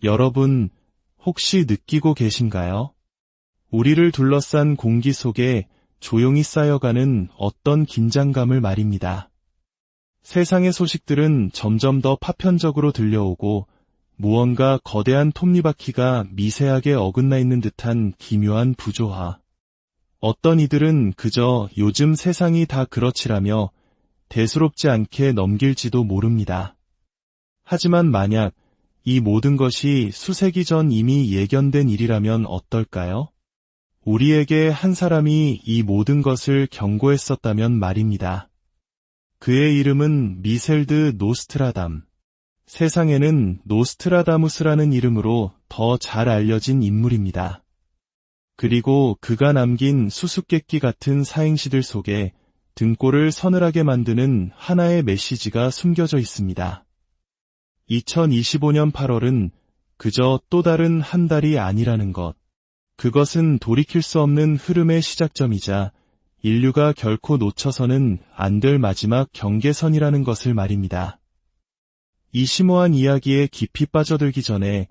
여러분, 혹시 느끼고 계신가요? 우리를 둘러싼 공기 속에 조용히 쌓여가는 어떤 긴장감을 말입니다. 세상의 소식들은 점점 더 파편적으로 들려오고 무언가 거대한 톱니바퀴가 미세하게 어긋나 있는 듯한 기묘한 부조화. 어떤 이들은 그저 요즘 세상이 다 그렇지라며 대수롭지 않게 넘길지도 모릅니다. 하지만 만약 이 모든 것이 수세기 전 이미 예견된 일이라면 어떨까요? 우리에게 한 사람이 이 모든 것을 경고했었다면 말입니다. 그의 이름은 미셀드 노스트라담. 세상에는 노스트라다무스라는 이름으로 더 잘 알려진 인물입니다. 그리고 그가 남긴 수수께끼 같은 사행시들 속에 등골을 서늘하게 만드는 하나의 메시지가 숨겨져 있습니다. 2025년 8월은 그저 또 다른 한 달이 아니라는 것. 그것은 돌이킬 수 없는 흐름의 시작점이자 인류가 결코 놓쳐서는 안 될 마지막 경계선이라는 것을 말입니다. 이 심오한 이야기에 깊이 빠져들기 전에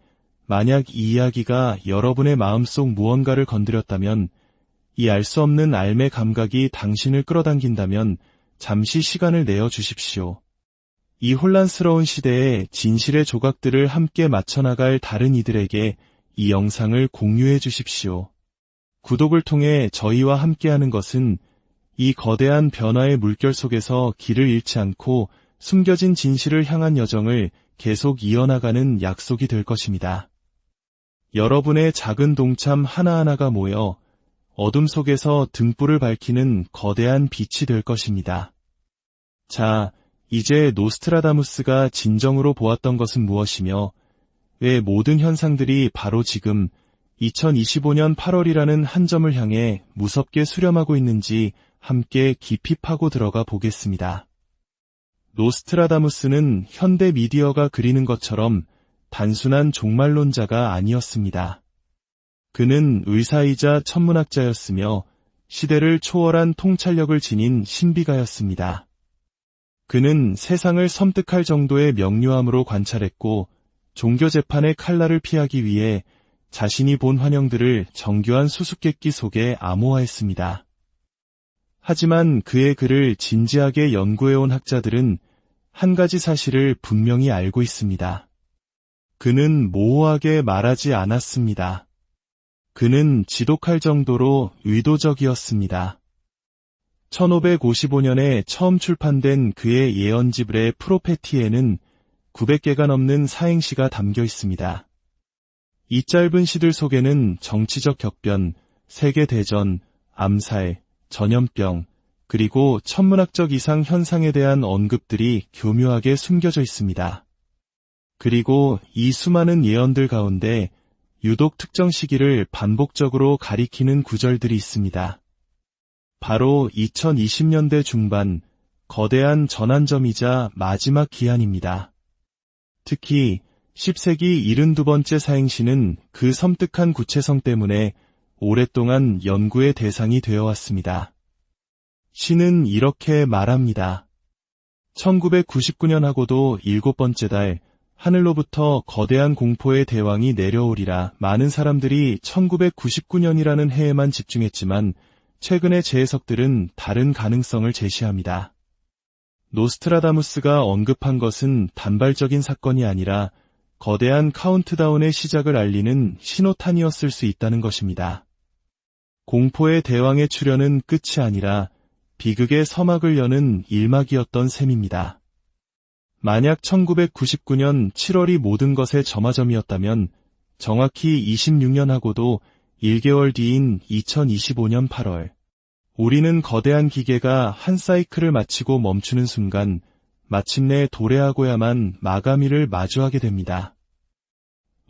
만약 이 이야기가 여러분의 마음속 무언가를 건드렸다면, 이 알 수 없는 알매 감각이 당신을 끌어당긴다면 잠시 시간을 내어 주십시오. 이 혼란스러운 시대에 진실의 조각들을 함께 맞춰나갈 다른 이들에게 이 영상을 공유해 주십시오. 구독을 통해 저희와 함께하는 것은 이 거대한 변화의 물결 속에서 길을 잃지 않고 숨겨진 진실을 향한 여정을 계속 이어나가는 약속이 될 것입니다. 여러분의 작은 동참 하나하나가 모여 어둠 속에서 등불을 밝히는 거대한 빛이 될 것입니다. 자, 이제 노스트라다무스가 진정으로 보았던 것은 무엇이며 왜 모든 현상들이 바로 지금 2025년 8월이라는 한 점을 향해 무섭게 수렴하고 있는지 함께 깊이 파고 들어가 보겠습니다. 노스트라다무스는 현대 미디어가 그리는 것처럼 단순한 종말론자가 아니었습니다. 그는 의사이자 천문학자였으며 시대를 초월한 통찰력을 지닌 신비가였습니다. 그는 세상을 섬뜩할 정도의 명료함으로 관찰했고 종교 재판의 칼날을 피하기 위해 자신이 본 환영들을 정교한 수수께끼 속에 암호화했습니다. 하지만 그의 글을 진지하게 연구해온 학자들은 한 가지 사실을 분명히 알고 있습니다. 그는 모호하게 말하지 않았습니다. 그는 지독할 정도로 의도적이었습니다. 1555년에 처음 출판된 그의 예언집의 프로페티에는 900개가 넘는 사행시가 담겨 있습니다. 이 짧은 시들 속에는 정치적 격변, 세계대전, 암살, 전염병, 그리고 천문학적 이상 현상에 대한 언급들이 교묘하게 숨겨져 있습니다. 그리고 이 수많은 예언들 가운데 유독 특정 시기를 반복적으로 가리키는 구절들이 있습니다. 바로 2020년대 중반, 거대한 전환점이자 마지막 기한입니다. 특히 10세기 72번째 사행시는 그 섬뜩한 구체성 때문에 오랫동안 연구의 대상이 되어왔습니다. 시는 이렇게 말합니다. 1999년하고도 7번째 달, 하늘로부터 거대한 공포의 대왕이 내려오리라. 많은 사람들이 1999년이라는 해에만 집중했지만 최근의 재해석들은 다른 가능성을 제시합니다. 노스트라다무스가 언급한 것은 단발적인 사건이 아니라 거대한 카운트다운의 시작을 알리는 신호탄이었을 수 있다는 것입니다. 공포의 대왕의 출현은 끝이 아니라 비극의 서막을 여는 일막이었던 셈입니다. 만약 1999년 7월이 모든 것의 점화점이었다면 정확히 26년하고도 1개월 뒤인 2025년 8월, 우리는 거대한 기계가 한 사이클을 마치고 멈추는 순간 마침내 도래하고야만 마감일을 마주하게 됩니다.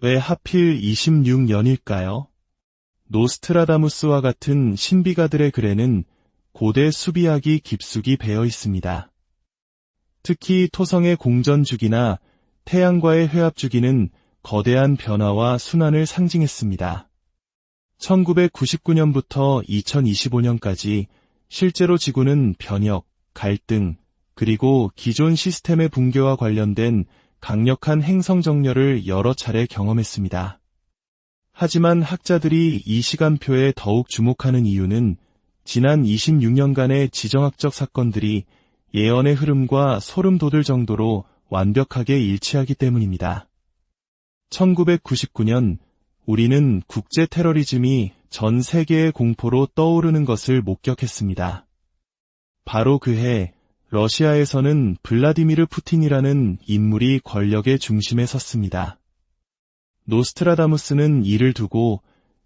왜 하필 26년일까요? 노스트라다무스와 같은 신비가들의 글에는 고대 수비학이 깊숙이 배어 있습니다. 특히 토성의 공전주기나 태양과의 회합주기는 거대한 변화와 순환을 상징했습니다. 1999년부터 2025년까지 실제로 지구는 변혁, 갈등, 그리고 기존 시스템의 붕괴와 관련된 강력한 행성 정렬을 여러 차례 경험했습니다. 하지만 학자들이 이 시간표에 더욱 주목하는 이유는 지난 26년간의 지정학적 사건들이 예언의 흐름과 소름 돋을 정도로 완벽하게 일치하기 때문입니다. 1999년 우리는 국제 테러리즘이 전 세계의 공포로 떠오르는 것을 목격했습니다. 바로 그해 러시아에서는 블라디미르 푸틴이라는 인물이 권력의 중심에 섰습니다. 노스트라다무스는 이를 두고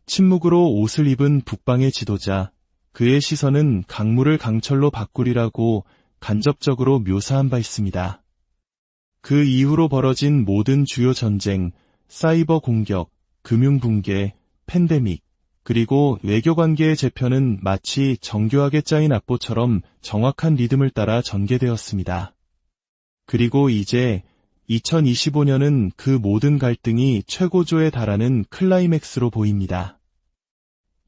침묵으로 옷을 입은 북방의 지도자, 그의 시선은 강물을 강철로 바꾸리라고 간접적으로 묘사한 바 있습니다. 그 이후로 벌어진 모든 주요 전쟁, 사이버 공격, 금융 붕괴, 팬데믹, 그리고 외교관계의 재편은 마치 정교하게 짜인 악보처럼 정확한 리듬을 따라 전개되었습니다. 그리고 이제 2025년은 그 모든 갈등이 최고조에 달하는 클라이맥스로 보입니다.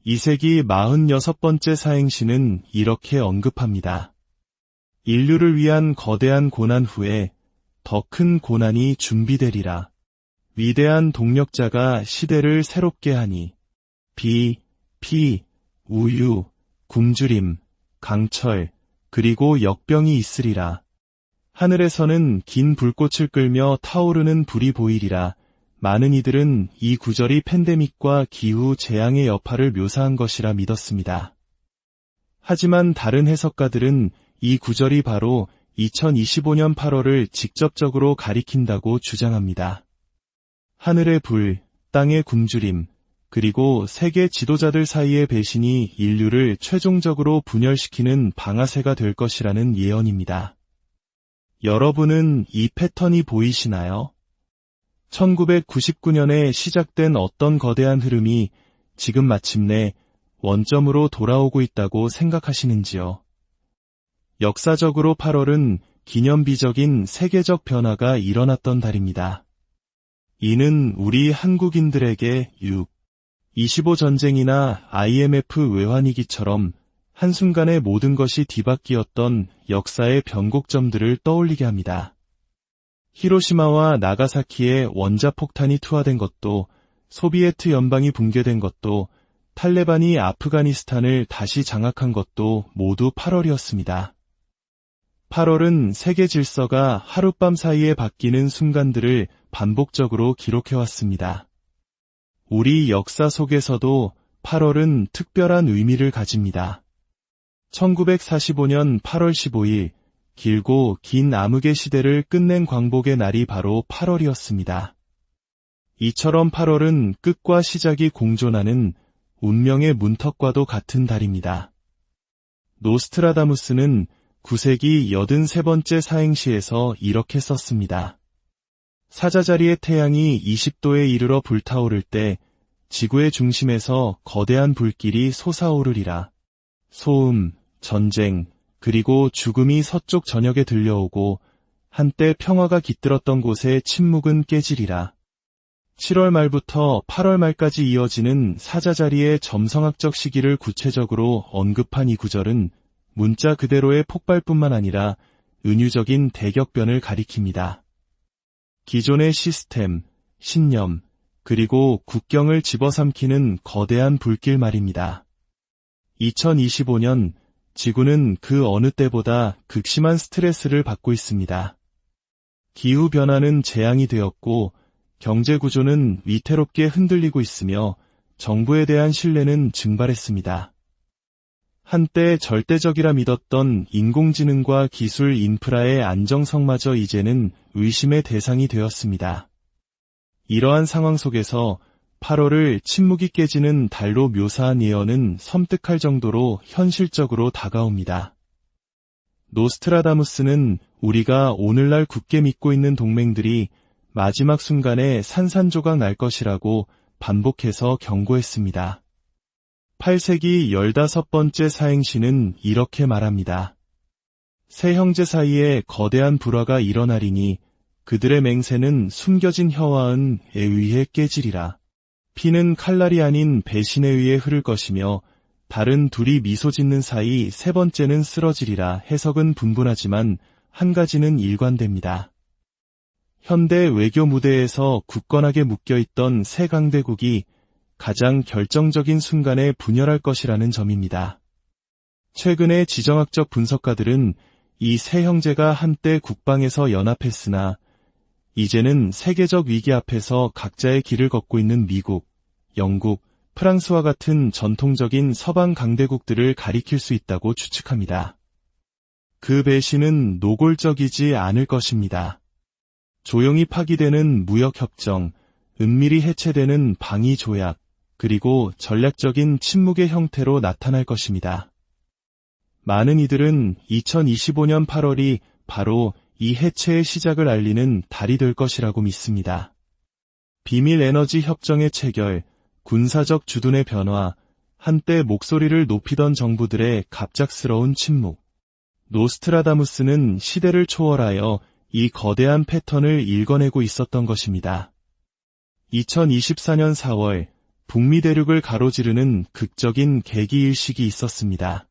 이 세기 46번째 사행시는 이렇게 언급합니다. 인류를 위한 거대한 고난 후에 더 큰 고난이 준비되리라. 위대한 동력자가 시대를 새롭게 하니 비, 피, 우유, 굶주림, 강철, 그리고 역병이 있으리라. 하늘에서는 긴 불꽃을 끌며 타오르는 불이 보이리라. 많은 이들은 이 구절이 팬데믹과 기후 재앙의 여파를 묘사한 것이라 믿었습니다. 하지만 다른 해석가들은 이 구절이 바로 2025년 8월을 직접적으로 가리킨다고 주장합니다. 하늘의 불, 땅의 굶주림, 그리고 세계 지도자들 사이의 배신이 인류를 최종적으로 분열시키는 방아쇠가 될 것이라는 예언입니다. 여러분은 이 패턴이 보이시나요? 1999년에 시작된 어떤 거대한 흐름이 지금 마침내 원점으로 돌아오고 있다고 생각하시는지요? 역사적으로 8월은 기념비적인 세계적 변화가 일어났던 달입니다. 이는 우리 한국인들에게 6.25 전쟁이나 IMF 외환위기처럼 한순간에 모든 것이 뒤바뀌었던 역사의 변곡점들을 떠올리게 합니다. 히로시마와 나가사키에 원자폭탄이 투하된 것도, 소비에트 연방이 붕괴된 것도, 탈레반이 아프가니스탄을 다시 장악한 것도 모두 8월이었습니다. 8월은 세계 질서가 하룻밤 사이에 바뀌는 순간들을 반복적으로 기록해왔습니다. 우리 역사 속에서도 8월은 특별한 의미를 가집니다. 1945년 8월 15일, 길고 긴 암흑의 시대를 끝낸 광복의 날이 바로 8월이었습니다. 이처럼 8월은 끝과 시작이 공존하는 운명의 문턱과도 같은 달입니다. 노스트라다무스는 9세기 83번째 사행시에서 이렇게 썼습니다. 사자자리의 태양이 20도에 이르러 불타오를 때 지구의 중심에서 거대한 불길이 솟아오르리라. 소음, 전쟁, 그리고 죽음이 서쪽 전역에 들려오고 한때 평화가 깃들었던 곳의 침묵은 깨지리라. 7월 말부터 8월 말까지 이어지는 사자자리의 점성학적 시기를 구체적으로 언급한 이 구절은 문자 그대로의 폭발뿐만 아니라 은유적인 대격변을 가리킵니다. 기존의 시스템, 신념, 그리고 국경을 집어삼키는 거대한 불길 말입니다. 2025년 지구는 그 어느 때보다 극심한 스트레스를 받고 있습니다. 기후변화는 재앙이 되었고 경제구조는 위태롭게 흔들리고 있으며 정부에 대한 신뢰는 증발했습니다. 한때 절대적이라 믿었던 인공지능과 기술 인프라의 안정성마저 이제는 의심의 대상이 되었습니다. 이러한 상황 속에서 8월을 침묵이 깨지는 달로 묘사한 예언은 섬뜩할 정도로 현실적으로 다가옵니다. 노스트라다무스는 우리가 오늘날 굳게 믿고 있는 동맹들이 마지막 순간에 산산조각 날 것이라고 반복해서 경고했습니다. 8세기 15번째 사행시는 이렇게 말합니다. 세 형제 사이에 거대한 불화가 일어나리니 그들의 맹세는 숨겨진 혀와 은에 의해 깨지리라. 피는 칼날이 아닌 배신에 의해 흐를 것이며 다른 둘이 미소 짓는 사이 세 번째는 쓰러지리라. 해석은 분분하지만 한 가지는 일관됩니다. 현대 외교 무대에서 굳건하게 묶여있던 새 강대국이 가장 결정적인 순간에 분열할 것이라는 점입니다. 최근의 지정학적 분석가들은 이 세 형제가 한때 국방에서 연합했으나 이제는 세계적 위기 앞에서 각자의 길을 걷고 있는 미국, 영국, 프랑스와 같은 전통적인 서방 강대국들을 가리킬 수 있다고 추측합니다. 그 배신은 노골적이지 않을 것입니다. 조용히 파기되는 무역협정, 은밀히 해체되는 방위조약, 그리고 전략적인 침묵의 형태로 나타날 것입니다. 많은 이들은 2025년 8월이 바로 이 해체의 시작을 알리는 달이 될 것이라고 믿습니다. 비밀 에너지 협정의 체결, 군사적 주둔의 변화, 한때 목소리를 높이던 정부들의 갑작스러운 침묵. 노스트라다무스는 시대를 초월하여 이 거대한 패턴을 읽어내고 있었던 것입니다. 2024년 4월, 북미 대륙을 가로지르는 극적인 계기일식이 있었습니다.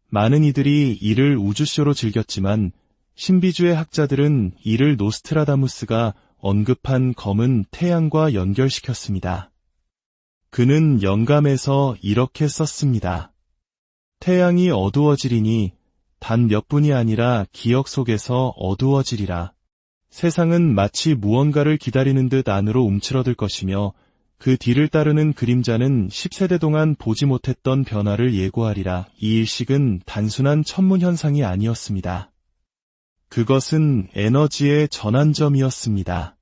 많은 이들이 이를 우주쇼로 즐겼지만 신비주의 학자들은 이를 노스트라다무스가 언급한 검은 태양과 연결시켰습니다. 그는 영감에서 이렇게 썼습니다. 태양이 어두워지리니 단 몇 분이 아니라 기억 속에서 어두워지리라. 세상은 마치 무언가를 기다리는 듯 안으로 움츠러들 것이며 그 뒤를 따르는 그림자는 10세대 동안 보지 못했던 변화를 예고하리라. 이 일식은 단순한 천문 현상이 아니었습니다. 그것은 에너지의 전환점이었습니다.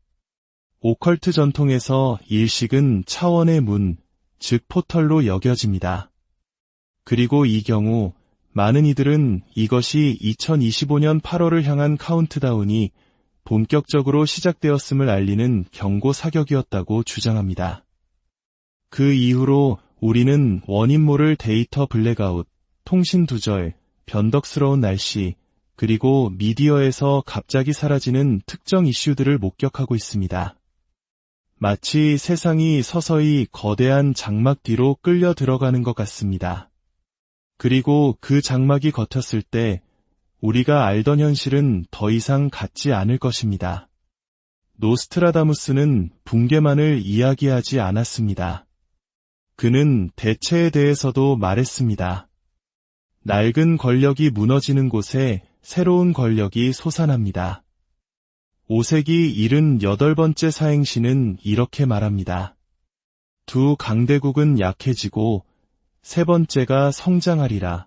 오컬트 전통에서 일식은 차원의 문, 즉 포털로 여겨집니다. 그리고 이 경우 많은 이들은 이것이 2025년 8월을 향한 카운트다운이 본격적으로 시작되었음을 알리는 경고 사격이었다고 주장합니다. 그 이후로 우리는 원인 모를 데이터 블랙아웃, 통신 두절, 변덕스러운 날씨, 그리고 미디어에서 갑자기 사라지는 특정 이슈들을 목격하고 있습니다. 마치 세상이 서서히 거대한 장막 뒤로 끌려 들어가는 것 같습니다. 그리고 그 장막이 걷혔을 때 우리가 알던 현실은 더 이상 같지 않을 것입니다. 노스트라다무스는 붕괴만을 이야기하지 않았습니다. 그는 대체에 대해서도 말했습니다. 낡은 권력이 무너지는 곳에 새로운 권력이 솟아납니다. 5세기 78번째 사행시는 이렇게 말합니다. 두 강대국은 약해지고 세 번째가 성장하리라.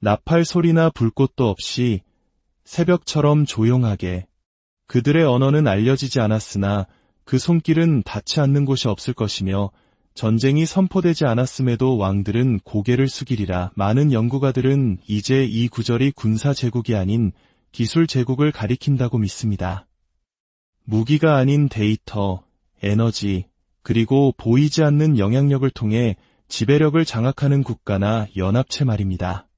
나팔 소리나 불꽃도 없이 새벽처럼 조용하게. 그들의 언어는 알려지지 않았으나 그 손길은 닿지 않는 곳이 없을 것이며 전쟁이 선포되지 않았음에도 왕들은 고개를 숙이리라. 많은 연구가들은 이제 이 구절이 군사 제국이 아닌 기술 제국을 가리킨다고 믿습니다. 무기가 아닌 데이터, 에너지, 그리고 보이지 않는 영향력을 통해 지배력을 장악하는 국가나 연합체 말입니다.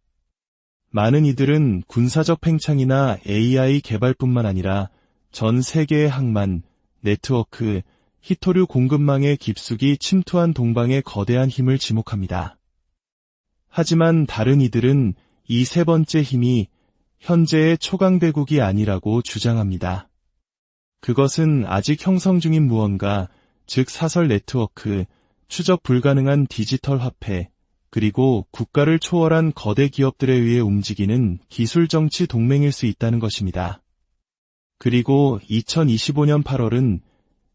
많은 이들은 군사적 팽창이나 AI 개발뿐만 아니라 전 세계의 항만, 네트워크, 히토류 공급망의 깊숙이 침투한 동방의 거대한 힘을 지목합니다. 하지만 다른 이들은 이 세 번째 힘이 현재의 초강대국이 아니라고 주장합니다. 그것은 아직 형성 중인 무언가, 즉 사설 네트워크, 추적 불가능한 디지털 화폐, 그리고 국가를 초월한 거대 기업들에 의해 움직이는 기술정치 동맹일 수 있다는 것입니다. 그리고 2025년 8월은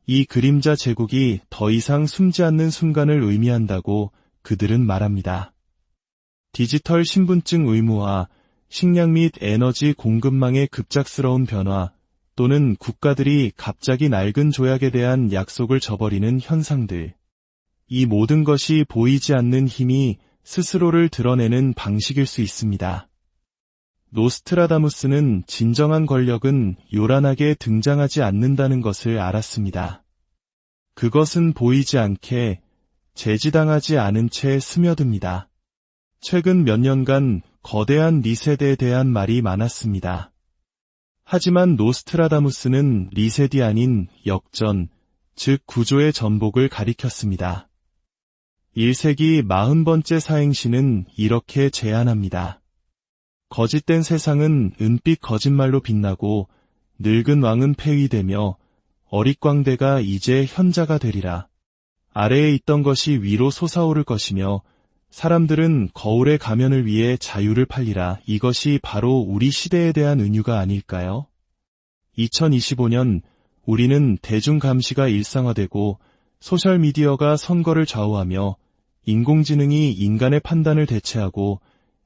이 그림자 제국이 더 이상 숨지 않는 순간을 의미한다고 그들은 말합니다. 디지털 신분증 의무화, 식량 및 에너지 공급망의 급작스러운 변화, 또는 국가들이 갑자기 낡은 조약에 대한 약속을 저버리는 현상들. 이 모든 것이 보이지 않는 힘이 스스로를 드러내는 방식일 수 있습니다. 노스트라다무스는 진정한 권력은 요란하게 등장하지 않는다는 것을 알았습니다. 그것은 보이지 않게 제지당하지 않은 채 스며듭니다. 최근 몇 년간 거대한 리셋에 대한 말이 많았습니다. 하지만 노스트라다무스는 리셋이 아닌 역전, 즉 구조의 전복을 가리켰습니다. 1세기 40번째 사행시는 이렇게 제안합니다. 거짓된 세상은 은빛 거짓말로 빛나고 늙은 왕은 폐위되며 어릿광대가 이제 현자가 되리라. 아래에 있던 것이 위로 솟아오를 것이며 사람들은 거울의 가면을 위해 자유를 팔리라. 이것이 바로 우리 시대에 대한 은유가 아닐까요? 2025년 우리는 대중 감시가 일상화되고 소셜미디어가 선거를 좌우하며 인공지능이 인간의 판단을 대체하고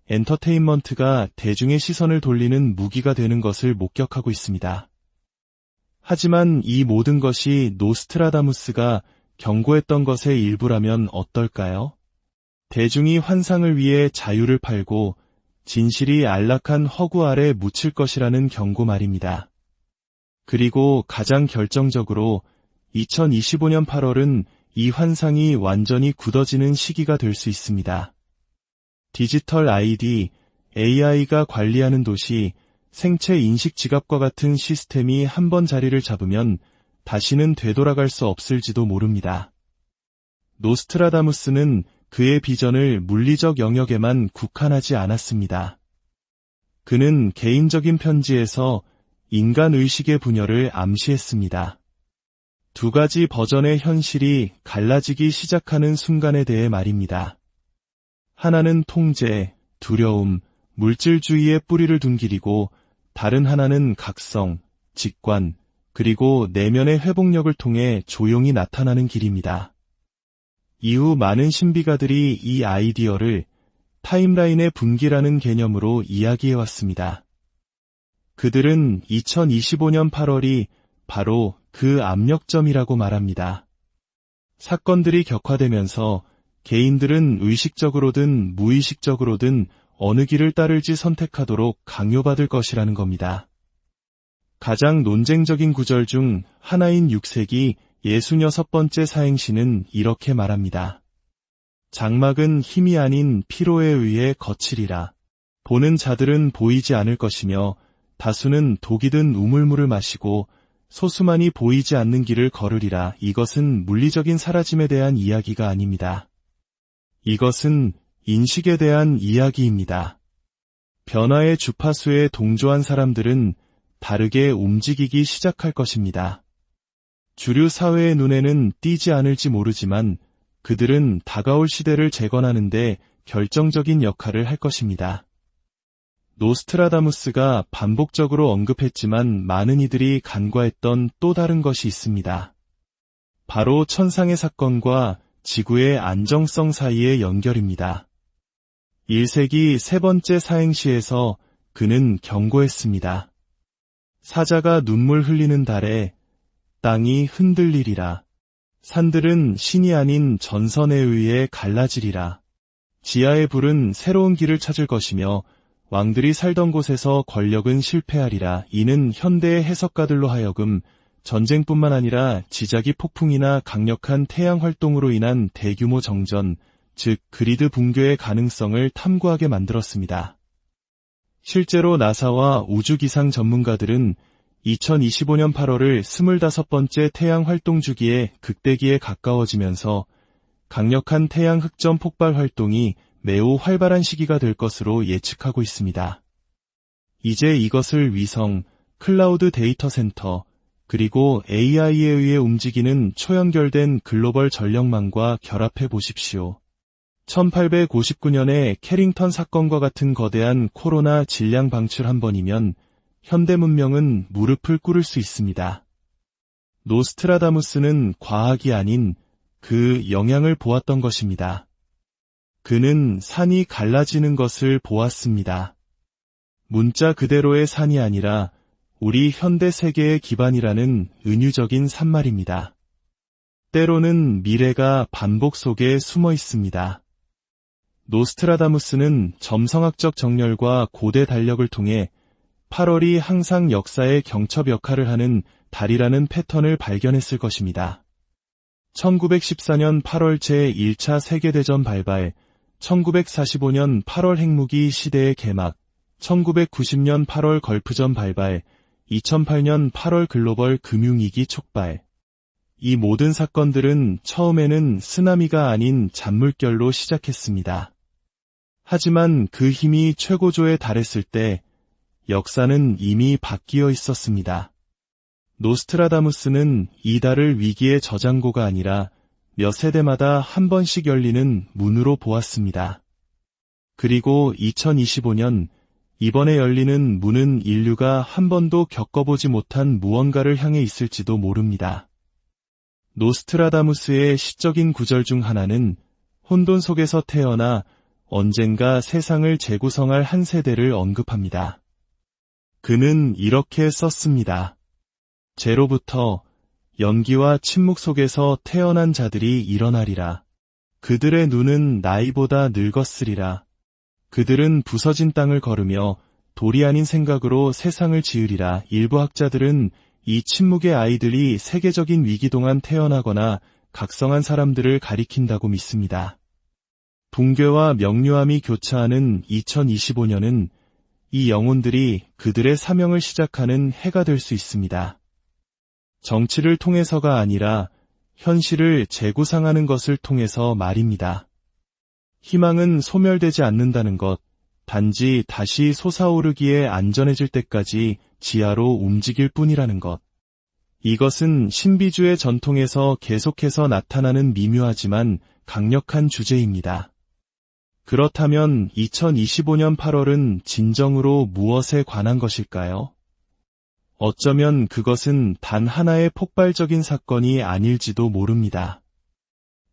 엔터테인먼트가 대중의 시선을 돌리는 무기가 되는 것을 목격하고 있습니다. 하지만 이 모든 것이 노스트라다무스가 경고했던 것의 일부라면 어떨까요? 대중이 환상을 위해 자유를 팔고 진실이 안락한 허구 아래 묻힐 것이라는 경고 말입니다. 그리고 가장 결정적으로 2025년 8월은 이 환상이 완전히 굳어지는 시기가 될 수 있습니다. 디지털 아이디, AI가 관리하는 도시, 생체 인식 지갑과 같은 시스템이 한번 자리를 잡으면 다시는 되돌아갈 수 없을지도 모릅니다. 노스트라다무스는 그의 비전을 물리적 영역에만 국한하지 않았습니다. 그는 개인적인 편지에서 인간 의식의 분열을 암시했습니다. 두 가지 버전의 현실이 갈라지기 시작하는 순간에 대해 말입니다. 하나는 통제, 두려움, 물질주의의 뿌리를 둔 길이고 다른 하나는 각성, 직관, 그리고 내면의 회복력을 통해 조용히 나타나는 길입니다. 이후 많은 신비가들이 이 아이디어를 타임라인의 분기라는 개념으로 이야기해왔습니다. 그들은 2025년 8월이 바로 그 압력점이라고 말합니다. 사건들이 격화되면서 개인들은 의식적으로든 무의식적으로든 어느 길을 따를지 선택하도록 강요받을 것이라는 겁니다. 가장 논쟁적인 구절 중 하나인 6세기 66번째 사행시는 이렇게 말합니다. 장막은 힘이 아닌 피로에 의해 거칠이라. 보는 자들은 보이지 않을 것이며 다수는 독이 든 우물물을 마시고 소수만이 보이지 않는 길을 걸으리라. 이것은 물리적인 사라짐에 대한 이야기가 아닙니다. 이것은 인식에 대한 이야기입니다. 변화의 주파수에 동조한 사람들은 다르게 움직이기 시작할 것입니다. 주류 사회의 눈에는 띄지 않을지 모르지만 그들은 다가올 시대를 재건하는 데 결정적인 역할을 할 것입니다. 노스트라다무스가 반복적으로 언급했지만 많은 이들이 간과했던 또 다른 것이 있습니다. 바로 천상의 사건과 지구의 안정성 사이의 연결입니다. 1세기 세 번째 사행시에서 그는 경고했습니다. 사자가 눈물 흘리는 달에 땅이 흔들리리라. 산들은 신이 아닌 전선에 의해 갈라지리라. 지하의 불은 새로운 길을 찾을 것이며 왕들이 살던 곳에서 권력은 실패하리라. 이는 현대의 해석가들로 하여금 전쟁뿐만 아니라 지자기 폭풍이나 강력한 태양 활동으로 인한 대규모 정전, 즉 그리드 붕괴의 가능성을 탐구하게 만들었습니다. 실제로 나사와 우주기상 전문가들은 2025년 8월을 25번째 태양 활동 주기에 극대기에 가까워지면서 강력한 태양 흑점 폭발 활동이 매우 활발한 시기가 될 것으로 예측하고 있습니다. 이제 이것을 위성, 클라우드 데이터 센터, 그리고 AI에 의해 움직이는 초연결된 글로벌 전력망과 결합해 보십시오. 1859년의 캐링턴 사건과 같은 거대한 코로나 질량 방출 한 번이면 현대 문명은 무릎을 꿇을 수 있습니다. 노스트라다무스는 과학이 아닌 그 영향을 보았던 것입니다. 그는 산이 갈라지는 것을 보았습니다. 문자 그대로의 산이 아니라 우리 현대 세계의 기반이라는 은유적인 산말입니다. 때로는 미래가 반복 속에 숨어 있습니다. 노스트라다무스는 점성학적 정렬과 고대 달력을 통해 8월이 항상 역사의 경첩 역할을 하는 달이라는 패턴을 발견했을 것입니다. 1914년 8월 제1차 세계대전 발발, 1945년 8월 핵무기 시대의 개막, 1990년 8월 걸프전 발발, 2008년 8월 글로벌 금융위기 촉발. 이 모든 사건들은 처음에는 쓰나미가 아닌 잔물결로 시작했습니다. 하지만 그 힘이 최고조에 달했을 때 역사는 이미 바뀌어 있었습니다. 노스트라다무스는 이달을 위기의 저장고가 아니라 몇 세대마다 한 번씩 열리는 문으로 보았습니다. 그리고 2025년 이번에 열리는 문은 인류가 한 번도 겪어보지 못한 무언가를 향해 있을지도 모릅니다. 노스트라다무스의 시적인 구절 중 하나는 혼돈 속에서 태어나 언젠가 세상을 재구성할 한 세대를 언급합니다. 그는 이렇게 썼습니다. 제로부터 연기와 침묵 속에서 태어난 자들이 일어나리라. 그들의 눈은 나이보다 늙었으리라. 그들은 부서진 땅을 걸으며 돌이 아닌 생각으로 세상을 지으리라. 일부 학자들은 이 침묵의 아이들이 세계적인 위기 동안 태어나거나 각성한 사람들을 가리킨다고 믿습니다. 붕괴와 명료함이 교차하는 2025년은 이 영혼들이 그들의 사명을 시작하는 해가 될 수 있습니다. 정치를 통해서가 아니라 현실을 재구상하는 것을 통해서 말입니다. 희망은 소멸되지 않는다는 것, 단지 다시 솟아오르기에 안전해질 때까지 지하로 움직일 뿐이라는 것. 이것은 신비주의 전통에서 계속해서 나타나는 미묘하지만 강력한 주제입니다. 그렇다면 2025년 8월은 진정으로 무엇에 관한 것일까요? 어쩌면 그것은 단 하나의 폭발적인 사건이 아닐지도 모릅니다.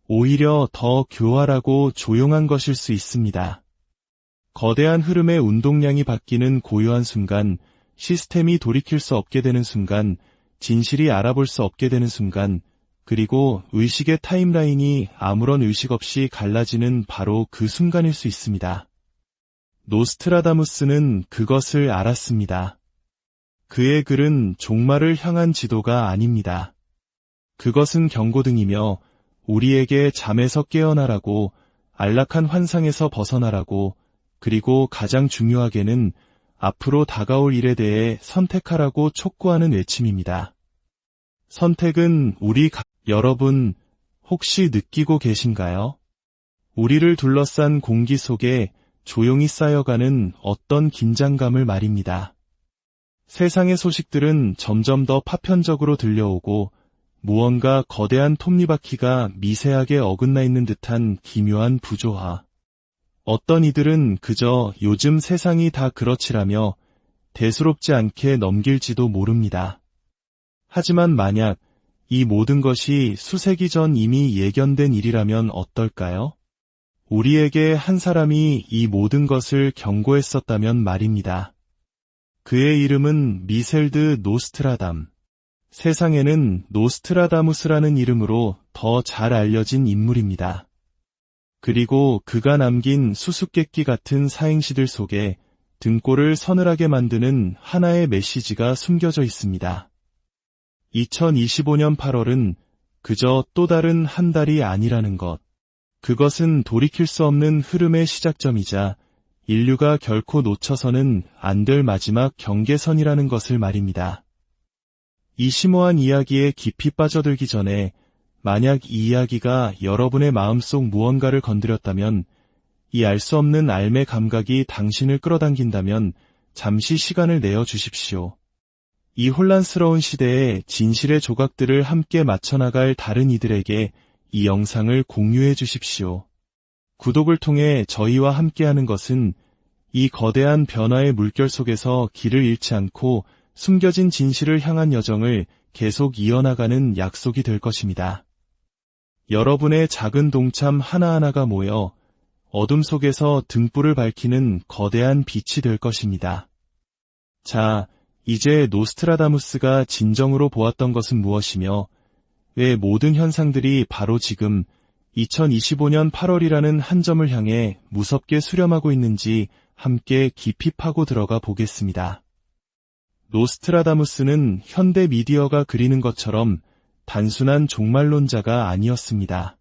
오히려 더 교활하고 조용한 것일 수 있습니다. 거대한 흐름의 운동량이 바뀌는 고요한 순간, 시스템이 돌이킬 수 없게 되는 순간, 진실이 알아볼 수 없게 되는 순간, 그리고 의식의 타임라인이 아무런 의식 없이 갈라지는 바로 그 순간일 수 있습니다. 노스트라다무스는 그것을 알았습니다. 그의 글은 종말을 향한 지도가 아닙니다. 그것은 경고등이며 우리에게 잠에서 깨어나라고, 안락한 환상에서 벗어나라고, 그리고 가장 중요하게는 앞으로 다가올 일에 대해 선택하라고 촉구하는 외침입니다. 선택은 여러분 혹시 느끼고 계신가요? 우리를 둘러싼 공기 속에 조용히 쌓여가는 어떤 긴장감을 말입니다. 세상의 소식들은 점점 더 파편적으로 들려오고 무언가 거대한 톱니바퀴가 미세하게 어긋나 있는 듯한 기묘한 부조화. 어떤 이들은 그저 요즘 세상이 다 그렇지라며 대수롭지 않게 넘길지도 모릅니다. 하지만 만약 이 모든 것이 수세기 전 이미 예견된 일이라면 어떨까요? 우리에게 한 사람이 이 모든 것을 경고했었다면 말입니다. 그의 이름은 미셀드 노스트라담. 세상에는 노스트라다무스라는 이름으로 더 잘 알려진 인물입니다. 그리고 그가 남긴 수수께끼 같은 사행시들 속에 등골을 서늘하게 만드는 하나의 메시지가 숨겨져 있습니다. 2025년 8월은 그저 또 다른 한 달이 아니라는 것. 그것은 돌이킬 수 없는 흐름의 시작점이자 인류가 결코 놓쳐서는 안 될 마지막 경계선이라는 것을 말입니다. 이 심오한 이야기에 깊이 빠져들기 전에 만약 이 이야기가 여러분의 마음속 무언가를 건드렸다면, 이 알 수 없는 알매 감각이 당신을 끌어당긴다면 잠시 시간을 내어 주십시오. 이 혼란스러운 시대에 진실의 조각들을 함께 맞춰나갈 다른 이들에게 이 영상을 공유해 주십시오. 구독을 통해 저희와 함께하는 것은 이 거대한 변화의 물결 속에서 길을 잃지 않고 숨겨진 진실을 향한 여정을 계속 이어나가는 약속이 될 것입니다. 여러분의 작은 동참 하나하나가 모여 어둠 속에서 등불을 밝히는 거대한 빛이 될 것입니다. 자, 이제 노스트라다무스가 진정으로 보았던 것은 무엇이며 왜 모든 현상들이 바로 지금 2025년 8월이라는 한 점을 향해 무섭게 수렴하고 있는지 함께 깊이 파고 들어가 보겠습니다. 노스트라다무스는 현대 미디어가 그리는 것처럼 단순한 종말론자가 아니었습니다.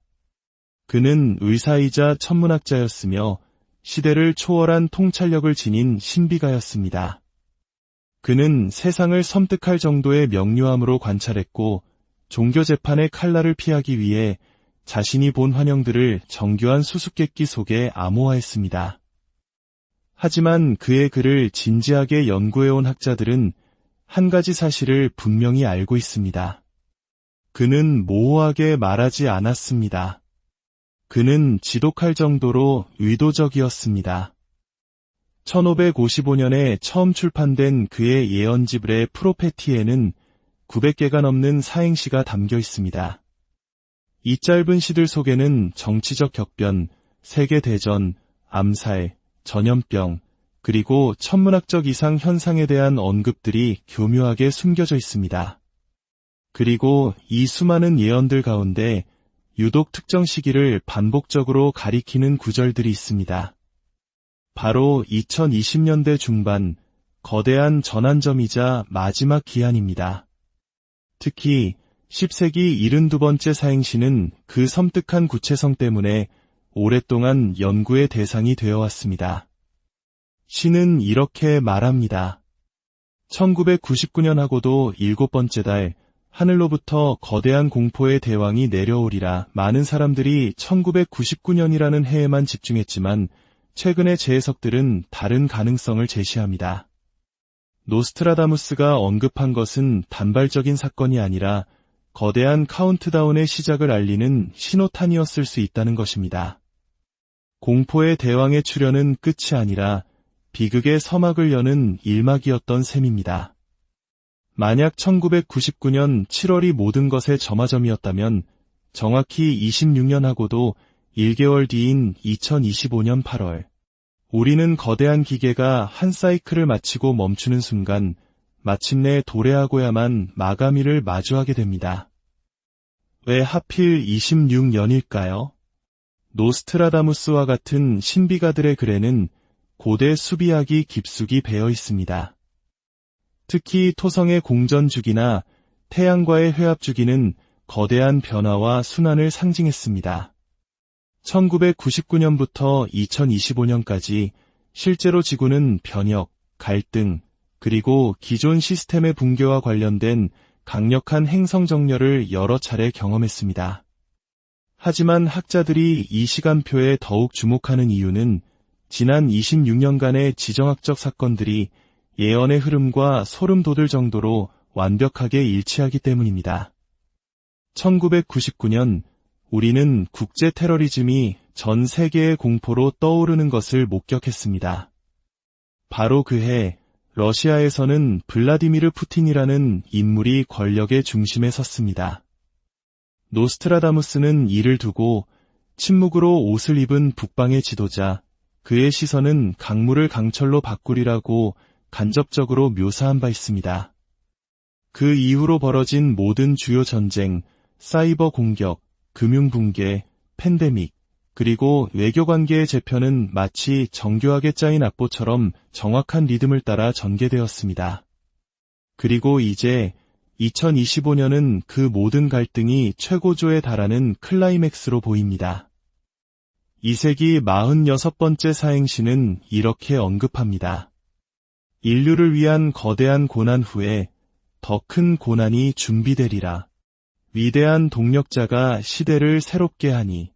그는 의사이자 천문학자였으며 시대를 초월한 통찰력을 지닌 신비가였습니다. 그는 세상을 섬뜩할 정도의 명료함으로 관찰했고 종교 재판의 칼날을 피하기 위해 자신이 본 환영들을 정교한 수수께끼 속에 암호화했습니다. 하지만 그의 글을 진지하게 연구해온 학자들은 한 가지 사실을 분명히 알고 있습니다. 그는 모호하게 말하지 않았습니다. 그는 지독할 정도로 의도적이었습니다. 1555년에 처음 출판된 그의 예언지불의 프로페티에는 900개가 넘는 사행시가 담겨 있습니다. 이 짧은 시들 속에는 정치적 격변, 세계대전, 암살, 전염병, 그리고 천문학적 이상 현상에 대한 언급들이 교묘하게 숨겨져 있습니다. 그리고 이 수많은 예언들 가운데 유독 특정 시기를 반복적으로 가리키는 구절들이 있습니다. 바로 2020년대 중반, 거대한 전환점이자 마지막 기한입니다. 특히 10세기 72번째 사행시는 그 섬뜩한 구체성 때문에 오랫동안 연구의 대상이 되어 왔습니다. 시는 이렇게 말합니다. 1999년하고도 7번째 달, 하늘로부터 거대한 공포의 대왕이 내려오리라. 많은 사람들이 1999년이라는 해에만 집중했지만 최근의 재해석들은 다른 가능성을 제시합니다. 노스트라다무스가 언급한 것은 단발적인 사건이 아니라 거대한 카운트다운의 시작을 알리는 신호탄이었을 수 있다는 것입니다. 공포의 대왕의 출현은 끝이 아니라 비극의 서막을 여는 일막이었던 셈입니다. 만약 1999년 7월이 모든 것의 점화점이었다면 정확히 26년하고도 1개월 뒤인 2025년 8월, 우리는 거대한 기계가 한 사이클을 마치고 멈추는 순간 마침내 도래하고야만 마감일을 마주하게 됩니다. 왜 하필 26년일까요? 노스트라다무스와 같은 신비가들의 글에는 고대 수비학이 깊숙이 배어 있습니다. 특히 토성의 공전주기나 태양과의 회합주기는 거대한 변화와 순환을 상징했습니다. 1999년부터 2025년까지 실제로 지구는 변혁, 갈등, 그리고 기존 시스템의 붕괴와 관련된 강력한 행성 정렬을 여러 차례 경험했습니다. 하지만 학자들이 이 시간표에 더욱 주목하는 이유는 지난 26년간의 지정학적 사건들이 예언의 흐름과 소름 돋을 정도로 완벽하게 일치하기 때문입니다. 1999년 우리는 국제 테러리즘이 전 세계의 공포로 떠오르는 것을 목격했습니다. 바로 그해 러시아에서는 블라디미르 푸틴이라는 인물이 권력의 중심에 섰습니다. 노스트라다무스는 이를 두고 침묵으로 옷을 입은 북방의 지도자, 그의 시선은 강물을 강철로 바꾸리라고 간접적으로 묘사한 바 있습니다. 그 이후로 벌어진 모든 주요 전쟁, 사이버 공격, 금융 붕괴, 팬데믹, 그리고 외교관계의 재편은 마치 정교하게 짜인 악보처럼 정확한 리듬을 따라 전개되었습니다. 그리고 이제 2025년은 그 모든 갈등이 최고조에 달하는 클라이맥스로 보입니다. 이 세기 46번째 사행시는 이렇게 언급합니다. 인류를 위한 거대한 고난 후에 더 큰 고난이 준비되리라. 위대한 동력자가 시대를 새롭게 하니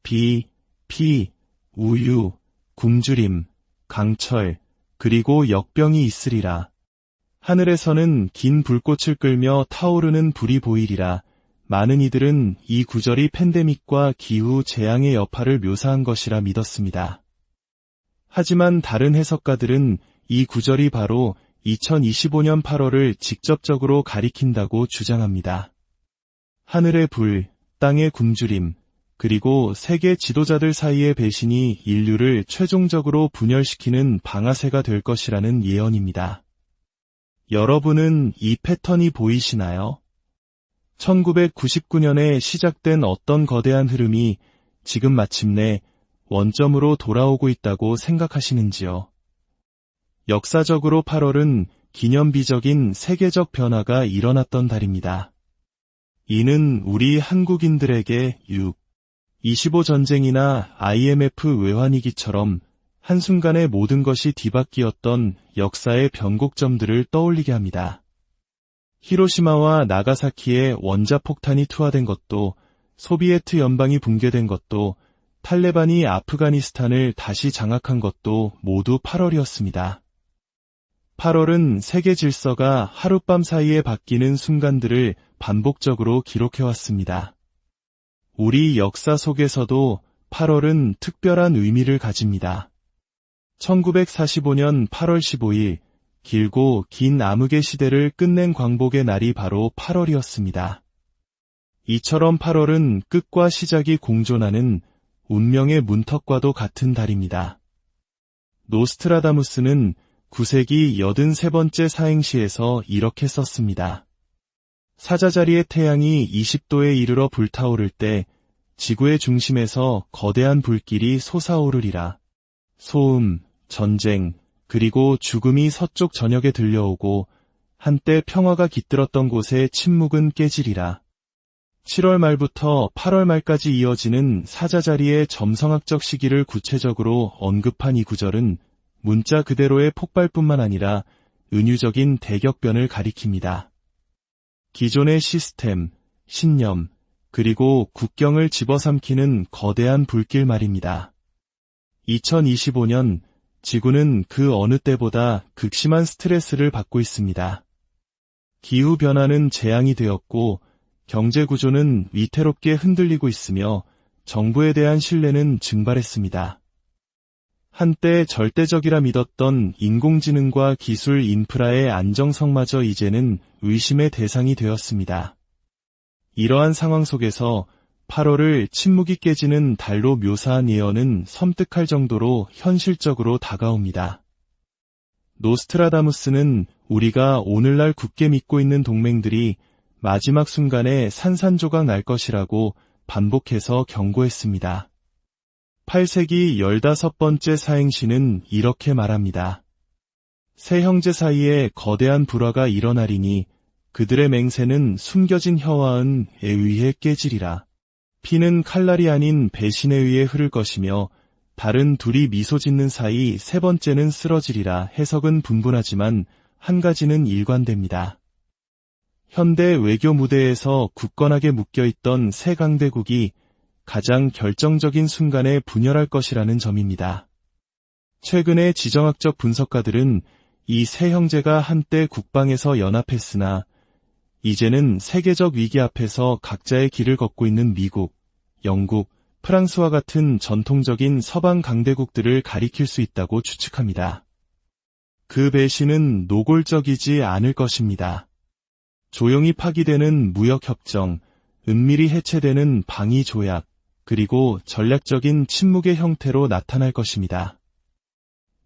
비, 피, 우유, 굶주림, 강철, 그리고 역병이 있으리라. 하늘에서는 긴 불꽃을 끌며 타오르는 불이 보이리라. 많은 이들은 이 구절이 팬데믹과 기후 재앙의 여파를 묘사한 것이라 믿었습니다. 하지만 다른 해석가들은 이 구절이 바로 2025년 8월을 직접적으로 가리킨다고 주장합니다. 하늘의 불, 땅의 굶주림, 그리고 세계 지도자들 사이의 배신이 인류를 최종적으로 분열시키는 방아쇠가 될 것이라는 예언입니다. 여러분은 이 패턴이 보이시나요? 1999년에 시작된 어떤 거대한 흐름이 지금 마침내 원점으로 돌아오고 있다고 생각하시는지요? 역사적으로 8월은 기념비적인 세계적 변화가 일어났던 달입니다. 이는 우리 한국인들에게 6.25 전쟁이나 IMF 외환위기처럼 한순간에 모든 것이 뒤바뀌었던 역사의 변곡점들을 떠올리게 합니다. 히로시마와 나가사키에 원자폭탄이 투하된 것도, 소비에트 연방이 붕괴된 것도, 탈레반이 아프가니스탄을 다시 장악한 것도 모두 8월이었습니다. 8월은 세계 질서가 하룻밤 사이에 바뀌는 순간들을 반복적으로 기록해왔습니다. 우리 역사 속에서도 8월은 특별한 의미를 가집니다. 1945년 8월 15일, 길고 긴 암흑의 시대를 끝낸 광복의 날이 바로 8월이었습니다. 이처럼 8월은 끝과 시작이 공존하는 운명의 문턱과도 같은 달입니다. 노스트라다무스는 9세기 83번째 사행시에서 이렇게 썼습니다. 사자자리의 태양이 20도에 이르러 불타오를 때 지구의 중심에서 거대한 불길이 솟아오르리라. 소음, 전쟁, 그리고 죽음이 서쪽 전역에 들려오고 한때 평화가 깃들었던 곳의 침묵은 깨지리라. 7월 말부터 8월 말까지 이어지는 사자자리의 점성학적 시기를 구체적으로 언급한 이 구절은 문자 그대로의 폭발뿐만 아니라 은유적인 대격변을 가리킵니다. 기존의 시스템, 신념, 그리고 국경을 집어삼키는 거대한 불길 말입니다. 2025년 지구는 그 어느 때보다 극심한 스트레스를 받고 있습니다. 기후변화는 재앙이 되었고 경제구조는 위태롭게 흔들리고 있으며 정부에 대한 신뢰는 증발했습니다. 한때 절대적이라 믿었던 인공지능과 기술 인프라의 안정성마저 이제는 의심의 대상이 되었습니다. 이러한 상황 속에서 8월을 침묵이 깨지는 달로 묘사한 예언은 섬뜩할 정도로 현실적으로 다가옵니다. 노스트라다무스는 우리가 오늘날 굳게 믿고 있는 동맹들이 마지막 순간에 산산조각 날 것이라고 반복해서 경고했습니다. 8세기 15번째 사행시는 이렇게 말합니다. 세 형제 사이에 거대한 불화가 일어나리니 그들의 맹세는 숨겨진 혀와 은에 의해 깨지리라. 피는 칼날이 아닌 배신에 의해 흐를 것이며 다른 둘이 미소 짓는 사이 세 번째는 쓰러지리라. 해석은 분분하지만 한 가지는 일관됩니다. 현대 외교 무대에서 굳건하게 묶여있던 세 강대국이 가장 결정적인 순간에 분열할 것이라는 점입니다. 최근의 지정학적 분석가들은 이 세 형제가 한때 국방에서 연합했으나 이제는 세계적 위기 앞에서 각자의 길을 걷고 있는 미국, 영국, 프랑스와 같은 전통적인 서방 강대국들을 가리킬 수 있다고 추측합니다. 그 배신은 노골적이지 않을 것입니다. 조용히 파기되는 무역협정, 은밀히 해체되는 방위조약, 그리고 전략적인 침묵의 형태로 나타날 것입니다.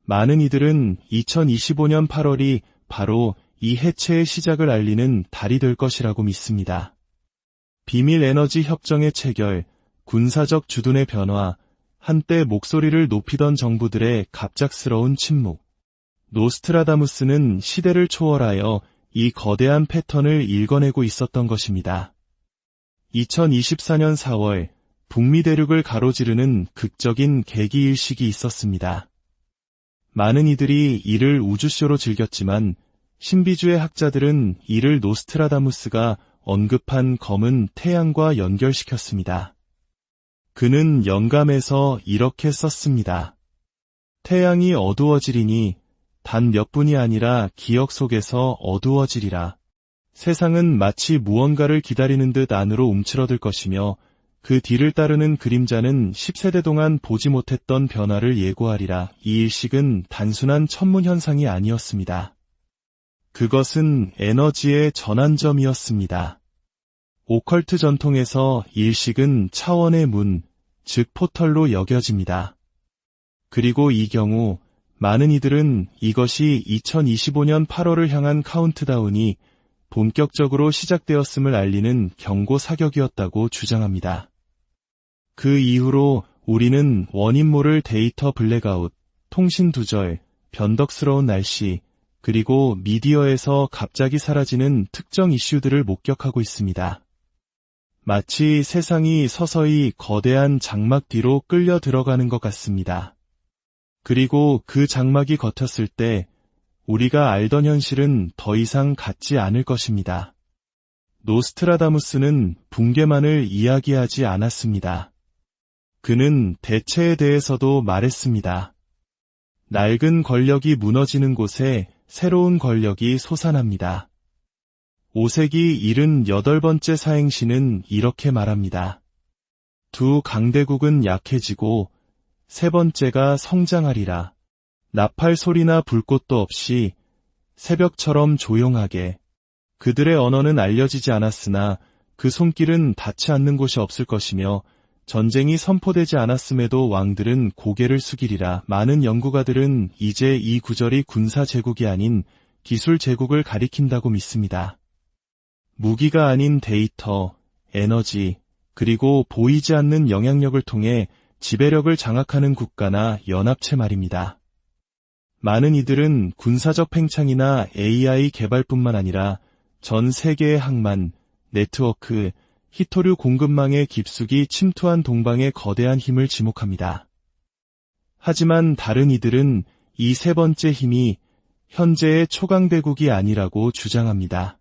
많은 이들은 2025년 8월이 바로 이 해체의 시작을 알리는 달이 될 것이라고 믿습니다. 비밀 에너지 협정의 체결, 군사적 주둔의 변화, 한때 목소리를 높이던 정부들의 갑작스러운 침묵. 노스트라다무스는 시대를 초월하여 이 거대한 패턴을 읽어내고 있었던 것입니다. 2024년 4월, 북미 대륙을 가로지르는 극적인 계기일식이 있었습니다. 많은 이들이 이를 우주쇼로 즐겼지만 신비주의 학자들은 이를 노스트라다무스가 언급한 검은 태양과 연결시켰습니다. 그는 영감에서 이렇게 썼습니다. 태양이 어두워지리니 단 몇 분이 아니라 기억 속에서 어두워지리라. 세상은 마치 무언가를 기다리는 듯 안으로 움츠러들 것이며 그 뒤를 따르는 그림자는 10세대 동안 보지 못했던 변화를 예고하리라. 이 일식은 단순한 천문 현상이 아니었습니다. 그것은 에너지의 전환점이었습니다. 오컬트 전통에서 일식은 차원의 문, 즉 포털로 여겨집니다. 그리고 이 경우 많은 이들은 이것이 2025년 8월을 향한 카운트다운이 본격적으로 시작되었음을 알리는 경고 사격이었다고 주장합니다. 그 이후로 우리는 원인 모를 데이터 블랙아웃, 통신 두절, 변덕스러운 날씨, 그리고 미디어에서 갑자기 사라지는 특정 이슈들을 목격하고 있습니다. 마치 세상이 서서히 거대한 장막 뒤로 끌려 들어가는 것 같습니다. 그리고 그 장막이 걷혔을 때 우리가 알던 현실은 더 이상 같지 않을 것입니다. 노스트라다무스는 붕괴만을 이야기하지 않았습니다. 그는 대체에 대해서도 말했습니다. 낡은 권력이 무너지는 곳에 새로운 권력이 솟아납니다. 5세기 78번째 사행시는 이렇게 말합니다. 두 강대국은 약해지고 세 번째가 성장하리라. 나팔 소리나 불꽃도 없이 새벽처럼 조용하게. 그들의 언어는 알려지지 않았으나 그 손길은 닿지 않는 곳이 없을 것이며 전쟁이 선포되지 않았음에도 왕들은 고개를 숙이리라. 많은 연구가들은 이제 이 구절이 군사 제국이 아닌 기술 제국을 가리킨다고 믿습니다. 무기가 아닌 데이터, 에너지, 그리고 보이지 않는 영향력을 통해 지배력을 장악하는 국가나 연합체 말입니다. 많은 이들은 군사적 팽창이나 AI 개발뿐만 아니라 전 세계의 항만, 네트워크, 히토류 공급망의 깊숙이 침투한 동방의 거대한 힘을 지목합니다. 하지만 다른 이들은 이 세 번째 힘이 현재의 초강대국이 아니라고 주장합니다.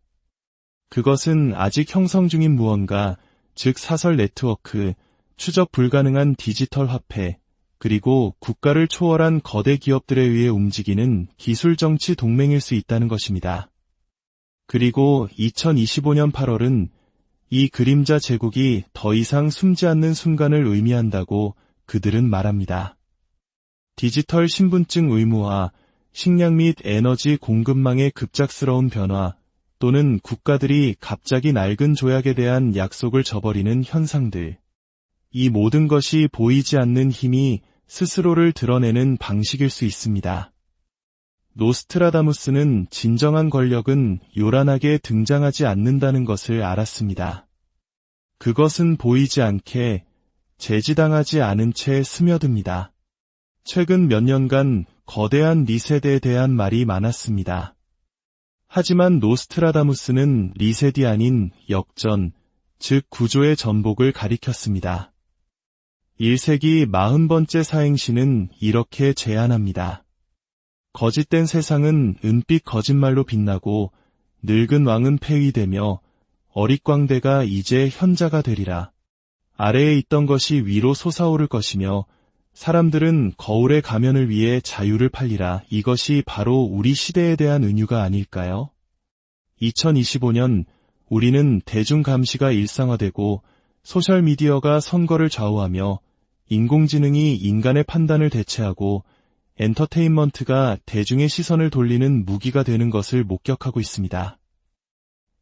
그것은 아직 형성 중인 무언가, 즉 사설 네트워크, 추적 불가능한 디지털 화폐, 그리고 국가를 초월한 거대 기업들에 의해 움직이는 기술 정치 동맹일 수 있다는 것입니다. 그리고 2025년 8월은 이 그림자 제국이 더 이상 숨지 않는 순간을 의미한다고 그들은 말합니다. 디지털 신분증 의무화, 식량 및 에너지 공급망의 급작스러운 변화, 또는 국가들이 갑자기 낡은 조약에 대한 약속을 저버리는 현상들. 이 모든 것이 보이지 않는 힘이 스스로를 드러내는 방식일 수 있습니다. 노스트라다무스는 진정한 권력은 요란하게 등장하지 않는다는 것을 알았습니다. 그것은 보이지 않게 제지당하지 않은 채 스며듭니다. 최근 몇 년간 거대한 리셋에 대한 말이 많았습니다. 하지만 노스트라다무스는 리셋이 아닌 역전, 즉 구조의 전복을 가리켰습니다. 1세기 40번째 사행시는 이렇게 제안합니다. 거짓된 세상은 은빛 거짓말로 빛나고 늙은 왕은 폐위되며 어릿광대가 이제 현자가 되리라. 아래에 있던 것이 위로 솟아오를 것이며 사람들은 거울의 가면을 위해 자유를 팔리라. 이것이 바로 우리 시대에 대한 은유가 아닐까요? 2025년 우리는 대중 감시가 일상화되고 소셜미디어가 선거를 좌우하며 인공지능이 인간의 판단을 대체하고 엔터테인먼트가 대중의 시선을 돌리는 무기가 되는 것을 목격하고 있습니다.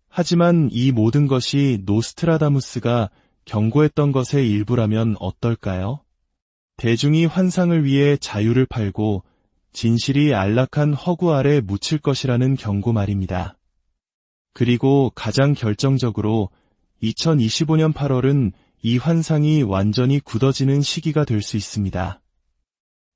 하지만 이 모든 것이 노스트라다무스가 경고했던 것의 일부라면 어떨까요? 대중이 환상을 위해 자유를 팔고 진실이 안락한 허구 아래 묻힐 것이라는 경고 말입니다. 그리고 가장 결정적으로 2025년 8월은 이 환상이 완전히 굳어지는 시기가 될 수 있습니다.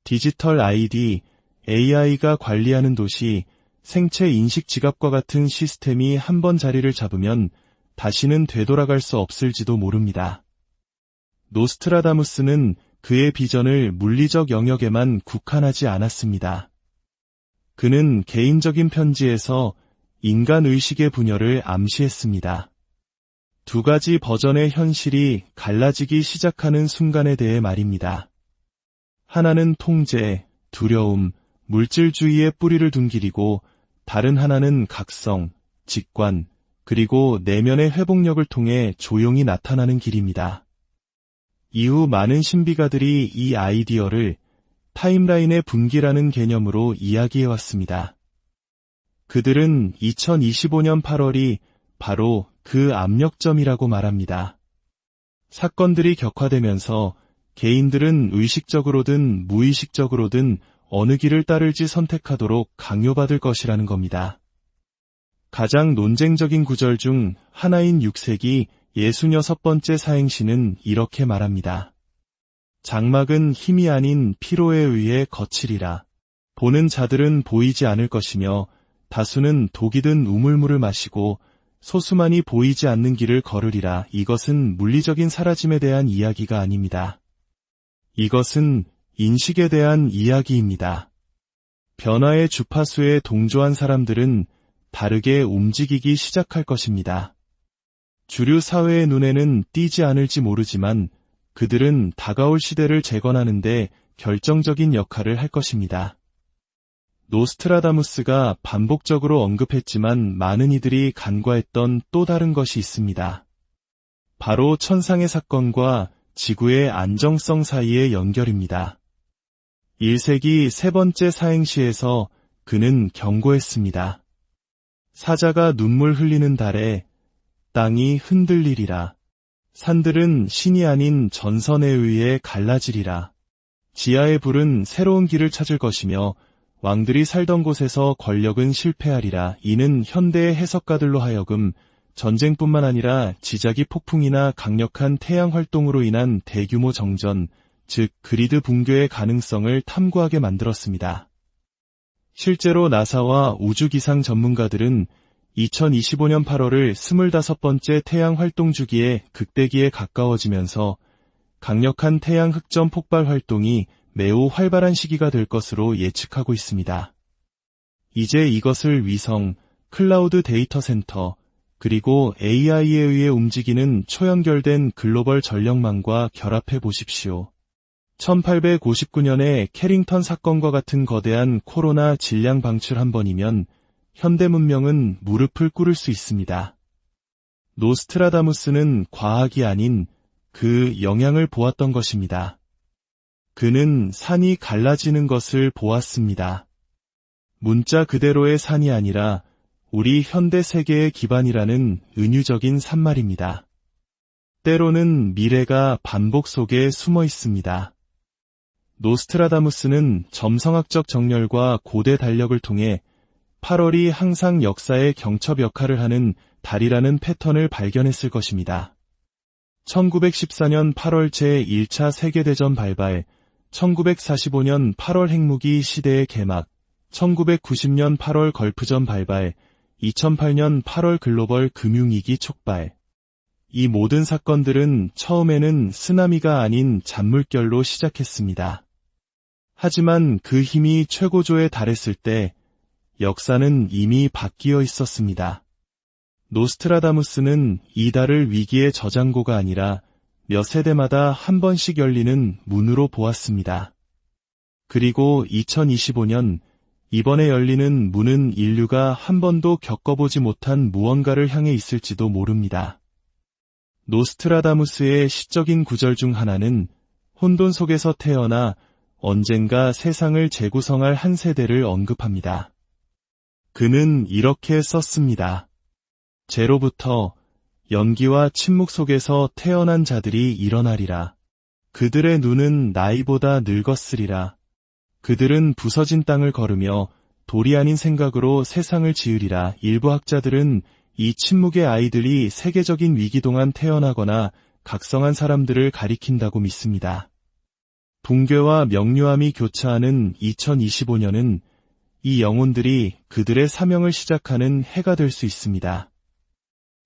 디지털 ID, AI가 관리하는 도시, 생체 인식 지갑과 같은 시스템이 한번 자리를 잡으면 다시는 되돌아갈 수 없을지도 모릅니다. 노스트라다무스는 그의 비전을 물리적 영역에만 국한하지 않았습니다. 그는 개인적인 편지에서 인간 의식의 분열을 암시했습니다. 두 가지 버전의 현실이 갈라지기 시작하는 순간에 대해 말입니다. 하나는 통제, 두려움, 물질주의의 뿌리를 둔 길이고 다른 하나는 각성, 직관, 그리고 내면의 회복력을 통해 조용히 나타나는 길입니다. 이후 많은 신비가들이 이 아이디어를 타임라인의 분기라는 개념으로 이야기해왔습니다. 그들은 2025년 8월이 바로 그 압력점이라고 말합니다. 사건들이 격화되면서 개인들은 의식적으로든 무의식적으로든 어느 길을 따를지 선택하도록 강요받을 것이라는 겁니다. 가장 논쟁적인 구절 중 하나인 6세기 66번째 사행시는 이렇게 말합니다. 장막은 힘이 아닌 피로에 의해 거칠이라. 보는 자들은 보이지 않을 것이며 다수는 독이 든 우물물을 마시고 소수만이 보이지 않는 길을 걸으리라. 이것은 물리적인 사라짐에 대한 이야기가 아닙니다. 이것은 인식에 대한 이야기입니다. 변화의 주파수에 동조한 사람들은 다르게 움직이기 시작할 것입니다. 주류 사회의 눈에는 띄지 않을지 모르지만 그들은 다가올 시대를 재건하는 데 결정적인 역할을 할 것입니다. 노스트라다무스가 반복적으로 언급했지만 많은 이들이 간과했던 또 다른 것이 있습니다. 바로 천상의 사건과 지구의 안정성 사이의 연결입니다. 1세기 세 번째 사행시에서 그는 경고했습니다. 사자가 눈물 흘리는 달에 땅이 흔들리리라. 산들은 신이 아닌 전선에 의해 갈라지리라. 지하의 불은 새로운 길을 찾을 것이며 왕들이 살던 곳에서 권력은 실패하리라. 이는 현대의 해석가들로 하여금 전쟁뿐만 아니라 지자기 폭풍이나 강력한 태양 활동으로 인한 대규모 정전, 즉 그리드 붕괴의 가능성을 탐구하게 만들었습니다. 실제로 나사와 우주기상 전문가들은 2025년 8월을 25번째 태양 활동 주기의 극대기에 가까워지면서 강력한 태양 흑점 폭발 활동이 매우 활발한 시기가 될 것으로 예측하고 있습니다. 이제 이것을 위성, 클라우드 데이터 센터, 그리고 AI에 의해 움직이는 초연결된 글로벌 전력망과 결합해 보십시오. 1859년의 캐링턴 사건과 같은 거대한 코로나 질량 방출 한 번이면 현대 문명은 무릎을 꿇을 수 있습니다. 노스트라다무스는 과학이 아닌 그 영향을 보았던 것입니다. 그는 산이 갈라지는 것을 보았습니다. 문자 그대로의 산이 아니라 우리 현대 세계의 기반이라는 은유적인 산말입니다. 때로는 미래가 반복 속에 숨어 있습니다. 노스트라다무스는 점성학적 정렬과 고대 달력을 통해 8월이 항상 역사의 경첩 역할을 하는 달이라는 패턴을 발견했을 것입니다. 1914년 8월 제1차 세계대전 발발, 1945년 8월 핵무기 시대의 개막, 1990년 8월 걸프전 발발, 2008년 8월 글로벌 금융위기 촉발. 이 모든 사건들은 처음에는 쓰나미가 아닌 잔물결로 시작했습니다. 하지만 그 힘이 최고조에 달했을 때 역사는 이미 바뀌어 있었습니다. 노스트라다무스는 이 달을 위기의 저장고가 아니라 몇 세대마다 한 번씩 열리는 문으로 보았습니다. 그리고 2025년 이번에 열리는 문은 인류가 한 번도 겪어보지 못한 무언가를 향해 있을지도 모릅니다. 노스트라다무스의 시적인 구절 중 하나는 혼돈 속에서 태어나 언젠가 세상을 재구성할 한 세대를 언급합니다. 그는 이렇게 썼습니다. 제로부터 연기와 침묵 속에서 태어난 자들이 일어나리라. 그들의 눈은 나이보다 늙었으리라. 그들은 부서진 땅을 걸으며 돌이 아닌 생각으로 세상을 지으리라. 일부 학자들은 이 침묵의 아이들이 세계적인 위기 동안 태어나거나 각성한 사람들을 가리킨다고 믿습니다. 붕괴와 명료함이 교차하는 2025년은 이 영혼들이 그들의 사명을 시작하는 해가 될 수 있습니다.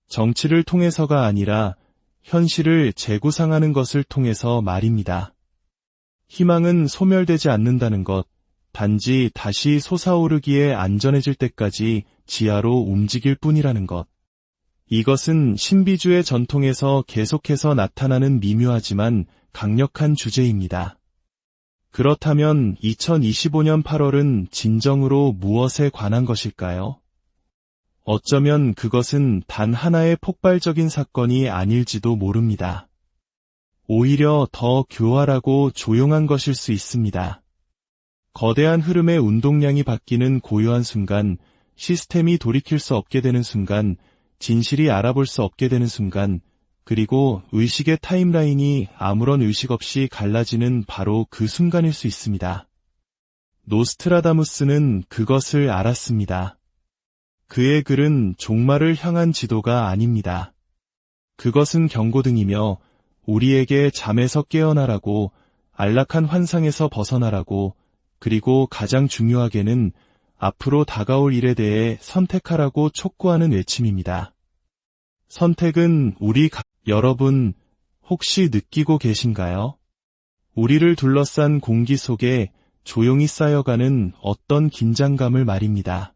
정치를 통해서가 아니라 현실을 재구상하는 것을 통해서 말입니다. 희망은 소멸되지 않는다는 것, 단지 다시 솟아오르기에 안전해질 때까지 지하로 움직일 뿐이라는 것. 이것은 신비주의 전통에서 계속해서 나타나는 미묘하지만 강력한 주제입니다. 그렇다면 2025년 8월은 진정으로 무엇에 관한 것일까요? 어쩌면 그것은 단 하나의 폭발적인 사건이 아닐지도 모릅니다. 오히려 더 교활하고 조용한 것일 수 있습니다. 거대한 흐름의 운동량이 바뀌는 고요한 순간, 시스템이 돌이킬 수 없게 되는 순간, 진실이 알아볼 수 없게 되는 순간, 그리고 의식의 타임라인이 아무런 의식 없이 갈라지는 바로 그 순간일 수 있습니다. 노스트라다무스는 그것을 알았습니다. 그의 글은 종말을 향한 지도가 아닙니다. 그것은 경고등이며 우리에게 잠에서 깨어나라고, 안락한 환상에서 벗어나라고, 그리고 가장 중요하게는 앞으로 다가올 일에 대해 선택하라고 촉구하는 외침입니다. 선택은 여러분 혹시 느끼고 계신가요? 우리를 둘러싼 공기 속에 조용히 쌓여가는 어떤 긴장감을 말입니다.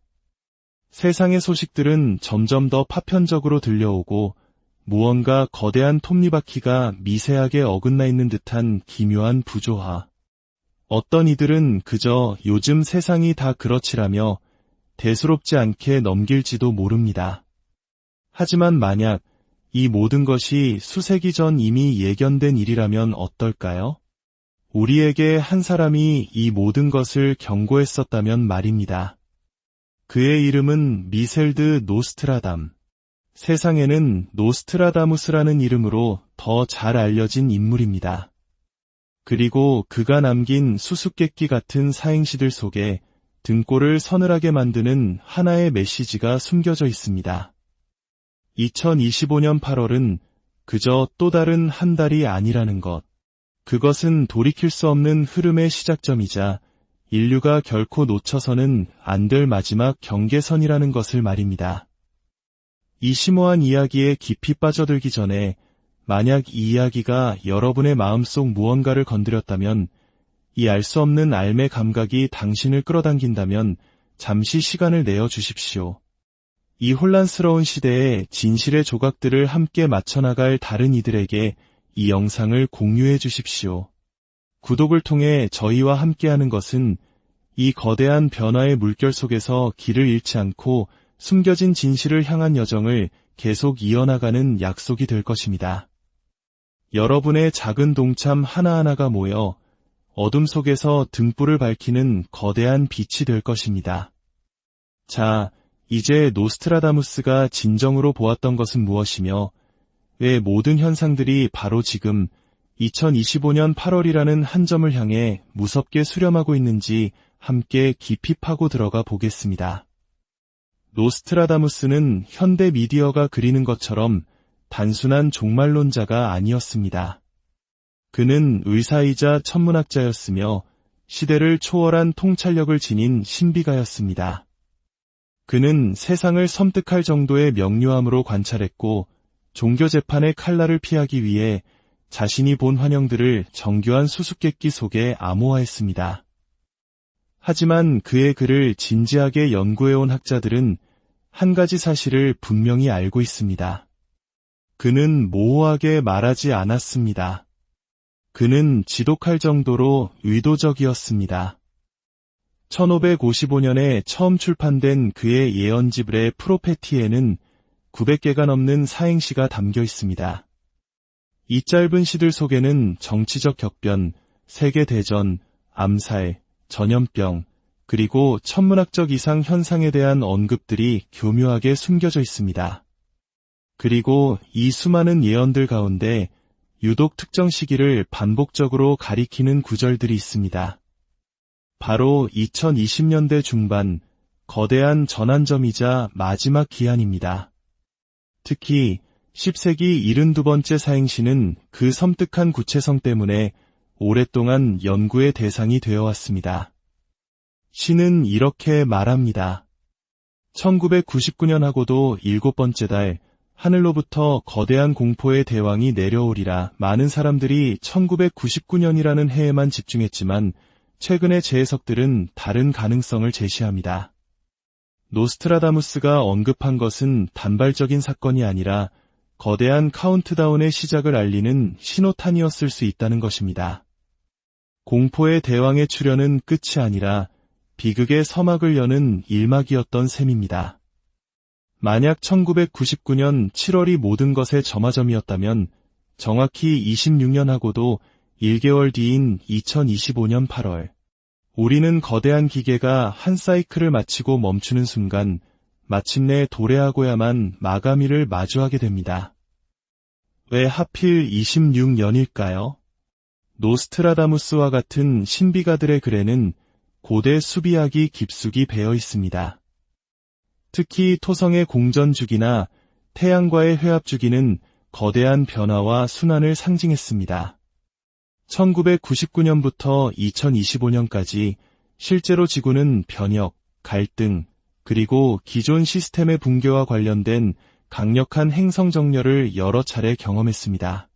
세상의 소식들은 점점 더 파편적으로 들려오고 무언가 거대한 톱니바퀴가 미세하게 어긋나 있는 듯한 기묘한 부조화. 어떤 이들은 그저 요즘 세상이 다 그렇지라며 대수롭지 않게 넘길지도 모릅니다. 하지만 만약 이 모든 것이 수세기 전 이미 예견된 일이라면 어떨까요? 우리에게 한 사람이 이 모든 것을 경고했었다면 말입니다. 그의 이름은 미셀드 노스트라담. 세상에는 노스트라다무스라는 이름으로 더 잘 알려진 인물입니다. 그리고 그가 남긴 수수께끼 같은 사행시들 속에 등골을 서늘하게 만드는 하나의 메시지가 숨겨져 있습니다. 2025년 8월은 그저 또 다른 한 달이 아니라는 것. 그것은 돌이킬 수 없는 흐름의 시작점이자 인류가 결코 놓쳐서는 안 될 마지막 경계선이라는 것을 말입니다. 이 심오한 이야기에 깊이 빠져들기 전에 만약 이 이야기가 여러분의 마음속 무언가를 건드렸다면, 이 알 수 없는 알매 감각이 당신을 끌어당긴다면 잠시 시간을 내어 주십시오. 이 혼란스러운 시대에 진실의 조각들을 함께 맞춰나갈 다른 이들에게 이 영상을 공유해 주십시오. 구독을 통해 저희와 함께하는 것은 이 거대한 변화의 물결 속에서 길을 잃지 않고 숨겨진 진실을 향한 여정을 계속 이어나가는 약속이 될 것입니다. 여러분의 작은 동참 하나하나가 모여 어둠 속에서 등불을 밝히는 거대한 빛이 될 것입니다. 자, 이제 노스트라다무스가 진정으로 보았던 것은 무엇이며, 왜 모든 현상들이 바로 지금 2025년 8월이라는 한 점을 향해 무섭게 수렴하고 있는지 함께 깊이 파고 들어가 보겠습니다. 노스트라다무스는 현대 미디어가 그리는 것처럼 단순한 종말론자가 아니었습니다. 그는 의사이자 천문학자였으며 시대를 초월한 통찰력을 지닌 신비가였습니다. 그는 세상을 섬뜩할 정도의 명료함으로 관찰했고 종교 재판의 칼날을 피하기 위해 자신이 본 환영들을 정교한 수수께끼 속에 암호화했습니다. 하지만 그의 글을 진지하게 연구해온 학자들은 한 가지 사실을 분명히 알고 있습니다. 그는 모호하게 말하지 않았습니다. 그는 지독할 정도로 의도적이었습니다. 1555년에 처음 출판된 그의 예언지블의 프로페티에는 900개가 넘는 사행시가 담겨 있습니다. 이 짧은 시들 속에는 정치적 격변, 세계대전, 암살, 전염병, 그리고 천문학적 이상 현상에 대한 언급들이 교묘하게 숨겨져 있습니다. 그리고 이 수많은 예언들 가운데 유독 특정 시기를 반복적으로 가리키는 구절들이 있습니다. 바로 2020년대 중반, 거대한 전환점이자 마지막 기한입니다. 특히 10세기 72번째 사행시는 그 섬뜩한 구체성 때문에 오랫동안 연구의 대상이 되어왔습니다. 시는 이렇게 말합니다. 1999년하고도 7번째 달, 하늘로부터 거대한 공포의 대왕이 내려오리라. 많은 사람들이 1999년이라는 해에만 집중했지만 최근의 재해석들은 다른 가능성을 제시합니다. 노스트라다무스가 언급한 것은 단발적인 사건이 아니라 거대한 카운트다운의 시작을 알리는 신호탄이었을 수 있다는 것입니다. 공포의 대왕의 출현은 끝이 아니라 비극의 서막을 여는 일막이었던 셈입니다. 만약 1999년 7월이 모든 것의 점화점이었다면 정확히 26년하고도 1개월 뒤인 2025년 8월, 우리는 거대한 기계가 한 사이클을 마치고 멈추는 순간 마침내 도래하고야만 마감일을 마주하게 됩니다. 왜 하필 26년일까요? 노스트라다무스와 같은 신비가들의 글에는 고대 수비학이 깊숙이 배어 있습니다. 특히 토성의 공전주기나 태양과의 회합주기는 거대한 변화와 순환을 상징했습니다. 1999년부터 2025년까지 실제로 지구는 변혁, 갈등, 그리고 기존 시스템의 붕괴와 관련된 강력한 행성 정렬을 여러 차례 경험했습니다.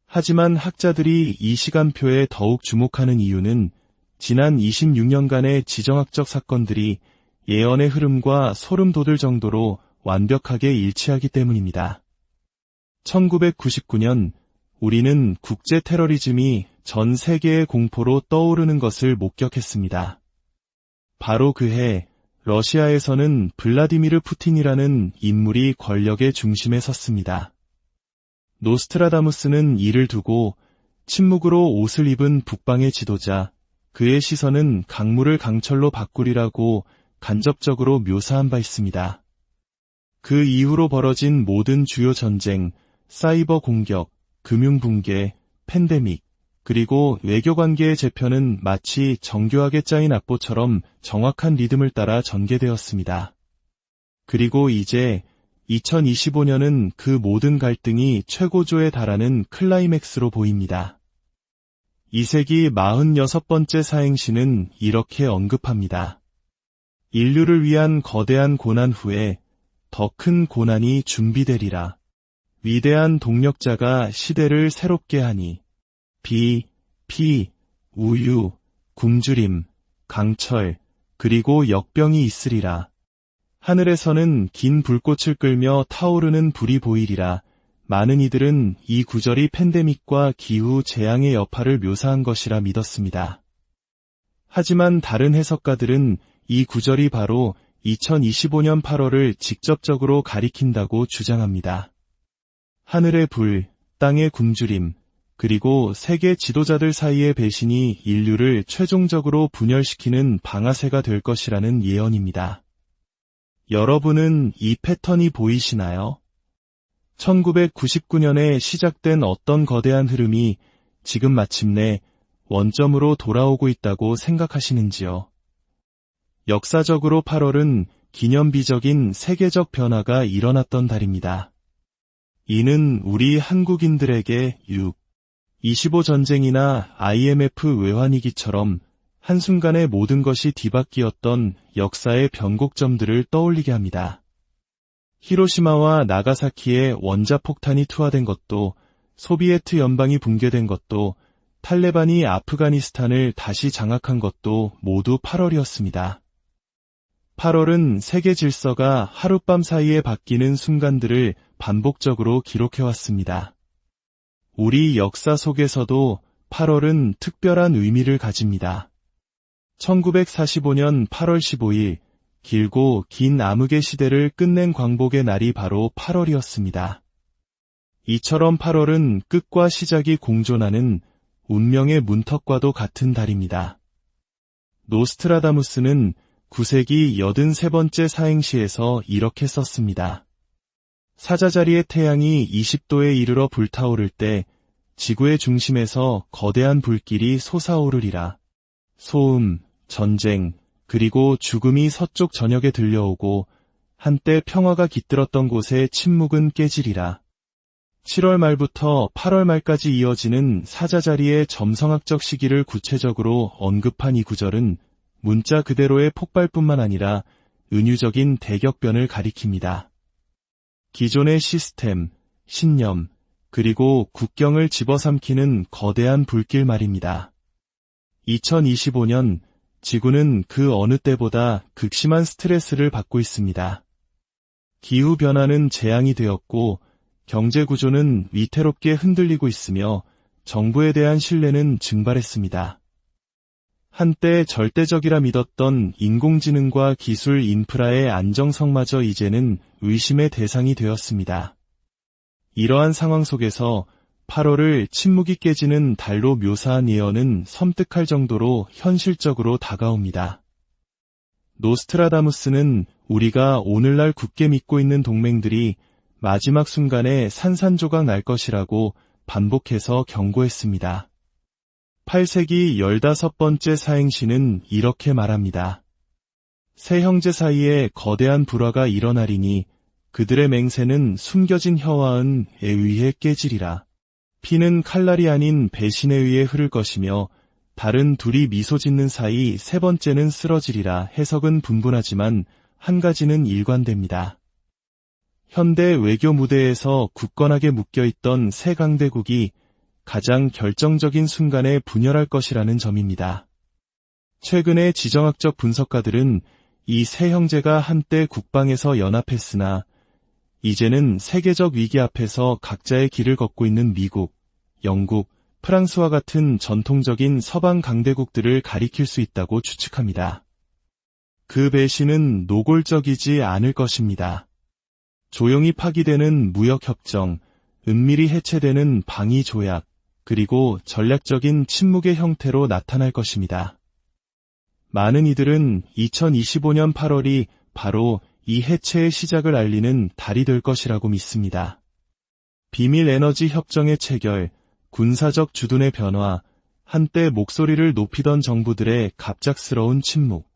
하지만 학자들이 이 시간표에 더욱 주목하는 이유는 지난 26년간의 지정학적 사건들이 예언의 흐름과 소름 돋을 정도로 완벽하게 일치하기 때문입니다. 1999년 우리는 국제 테러리즘이 전 세계의 공포로 떠오르는 것을 목격했습니다. 바로 그해 러시아에서는 블라디미르 푸틴이라는 인물이 권력의 중심에 섰습니다. 노스트라다무스는 이를 두고 침묵으로 옷을 입은 북방의 지도자, 그의 시선은 강물을 강철로 바꾸리라고 간접적으로 묘사한 바 있습니다. 그 이후로 벌어진 모든 주요 전쟁, 사이버 공격, 금융 붕괴, 팬데믹, 그리고 외교관계의 재편은 마치 정교하게 짜인 악보처럼 정확한 리듬을 따라 전개되었습니다. 그리고 이제 2025년은 그 모든 갈등이 최고조에 달하는 클라이맥스로 보입니다. 이 세기 46번째 사행시는 이렇게 언급합니다. 인류를 위한 거대한 고난 후에 더 큰 고난이 준비되리라. 위대한 동력자가 시대를 새롭게 하니 비, 우유, 굶주림, 강철, 그리고 역병이 있으리라. 하늘에서는 긴 불꽃을 끌며 타오르는 불이 보이리라. 많은 이들은 이 구절이 팬데믹과 기후 재앙의 여파를 묘사한 것이라 믿었습니다. 하지만 다른 해석가들은 이 구절이 바로 2025년 8월을 직접적으로 가리킨다고 주장합니다. 하늘의 불, 땅의 굶주림, 그리고 세계 지도자들 사이의 배신이 인류를 최종적으로 분열시키는 방아쇠가 될 것이라는 예언입니다. 여러분은 이 패턴이 보이시나요? 1999년에 시작된 어떤 거대한 흐름이 지금 마침내 원점으로 돌아오고 있다고 생각하시는지요? 역사적으로 8월은 기념비적인 세계적 변화가 일어났던 달입니다. 이는 우리 한국인들에게 6.25 전쟁이나 IMF 외환위기처럼 한순간에 모든 것이 뒤바뀌었던 역사의 변곡점들을 떠올리게 합니다. 히로시마와 나가사키에 원자폭탄이 투하된 것도, 소비에트 연방이 붕괴된 것도, 탈레반이 아프가니스탄을 다시 장악한 것도 모두 8월이었습니다. 8월은 세계 질서가 하룻밤 사이에 바뀌는 순간들을 반복적으로 기록해왔습니다. 우리 역사 속에서도 8월은 특별한 의미를 가집니다. 1945년 8월 15일, 길고 긴 암흑의 시대를 끝낸 광복의 날이 바로 8월이었습니다. 이처럼 8월은 끝과 시작이 공존하는 운명의 문턱과도 같은 달입니다. 노스트라다무스는 9세기 83번째 사행시에서 이렇게 썼습니다. 사자자리의 태양이 20도에 이르러 불타오를 때 지구의 중심에서 거대한 불길이 솟아오르리라. 소음, 전쟁, 그리고 죽음이 서쪽 전역에 들려오고 한때 평화가 깃들었던 곳의 침묵은 깨지리라. 7월 말부터 8월 말까지 이어지는 사자자리의 점성학적 시기를 구체적으로 언급한 이 구절은 문자 그대로의 폭발뿐만 아니라 은유적인 대격변을 가리킵니다. 기존의 시스템, 신념, 그리고 국경을 집어삼키는 거대한 불길 말입니다. 2025년 지구는 그 어느 때보다 극심한 스트레스를 받고 있습니다. 기후변화는 재앙이 되었고 경제구조는 위태롭게 흔들리고 있으며 정부에 대한 신뢰는 증발했습니다. 한때 절대적이라 믿었던 인공지능과 기술 인프라의 안정성마저 이제는 의심의 대상이 되었습니다. 이러한 상황 속에서 8월을 침묵이 깨지는 달로 묘사한 예언은 섬뜩할 정도로 현실적으로 다가옵니다. 노스트라다무스는 우리가 오늘날 굳게 믿고 있는 동맹들이 마지막 순간에 산산조각 날 것이라고 반복해서 경고했습니다. 8세기 15번째 사행시는 이렇게 말합니다. 세 형제 사이에 거대한 불화가 일어나리니 그들의 맹세는 숨겨진 혀와 은에 의해 깨지리라. 피는 칼날이 아닌 배신에 의해 흐를 것이며 다른 둘이 미소 짓는 사이 세 번째는 쓰러지리라. 해석은 분분하지만 한 가지는 일관됩니다. 현대 외교 무대에서 굳건하게 묶여있던 세 강대국이 가장 결정적인 순간에 분열할 것이라는 점입니다. 최근의 지정학적 분석가들은 이 세 형제가 한때 국방에서 연합했으나 이제는 세계적 위기 앞에서 각자의 길을 걷고 있는 미국, 영국, 프랑스와 같은 전통적인 서방 강대국들을 가리킬 수 있다고 추측합니다. 그 배신은 노골적이지 않을 것입니다. 조용히 파기되는 무역협정, 은밀히 해체되는 방위조약, 그리고 전략적인 침묵의 형태로 나타날 것입니다. 많은 이들은 2025년 8월이 바로 이 해체의 시작을 알리는 달이 될 것이라고 믿습니다. 비밀 에너지 협정의 체결, 군사적 주둔의 변화, 한때 목소리를 높이던 정부들의 갑작스러운 침묵.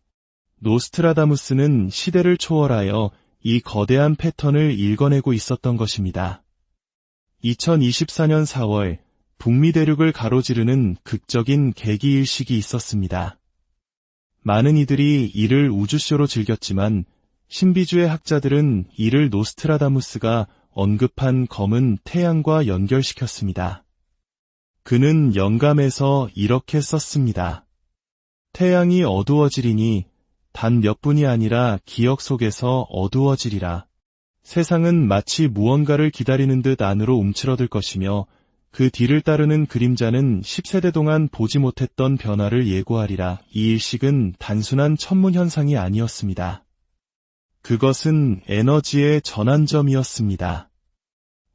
노스트라다무스는 시대를 초월하여 이 거대한 패턴을 읽어내고 있었던 것입니다. 2024년 4월, 북미 대륙을 가로지르는 극적인 계기일식이 있었습니다. 많은 이들이 이를 우주쇼로 즐겼지만 신비주의 학자들은 이를 노스트라다무스가 언급한 검은 태양과 연결시켰습니다. 그는 영감에서 이렇게 썼습니다. 태양이 어두워지리니 단 몇 분이 아니라 기억 속에서 어두워지리라. 세상은 마치 무언가를 기다리는 듯 안으로 움츠러들 것이며 그 뒤를 따르는 그림자는 10세대 동안 보지 못했던 변화를 예고하리라. 이 일식은 단순한 천문현상이 아니었습니다. 그것은 에너지의 전환점이었습니다.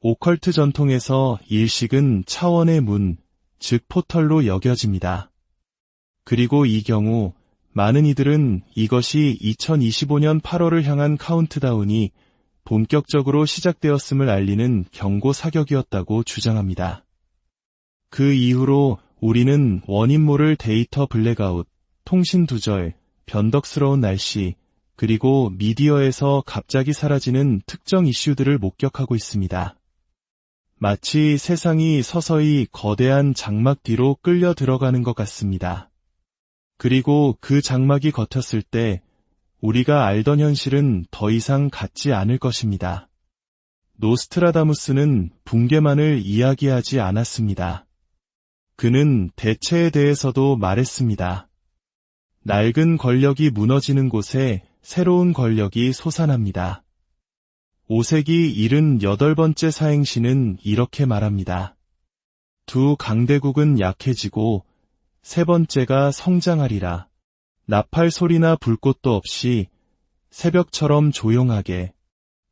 오컬트 전통에서 일식은 차원의 문, 즉 포털로 여겨집니다. 그리고 이 경우 많은 이들은 이것이 2025년 8월을 향한 카운트다운이 본격적으로 시작되었음을 알리는 경고 사격이었다고 주장합니다. 그 이후로 우리는 원인 모를 데이터 블랙아웃, 통신 두절, 변덕스러운 날씨, 그리고 미디어에서 갑자기 사라지는 특정 이슈들을 목격하고 있습니다. 마치 세상이 서서히 거대한 장막 뒤로 끌려 들어가는 것 같습니다. 그리고 그 장막이 걷혔을 때 우리가 알던 현실은 더 이상 같지 않을 것입니다. 노스트라다무스는 붕괴만을 이야기하지 않았습니다. 그는 대체에 대해서도 말했습니다. 낡은 권력이 무너지는 곳에 새로운 권력이 솟아납니다. 5세기 78번째 사행시는 이렇게 말합니다. 두 강대국은 약해지고 세 번째가 성장하리라. 나팔 소리나 불꽃도 없이 새벽처럼 조용하게.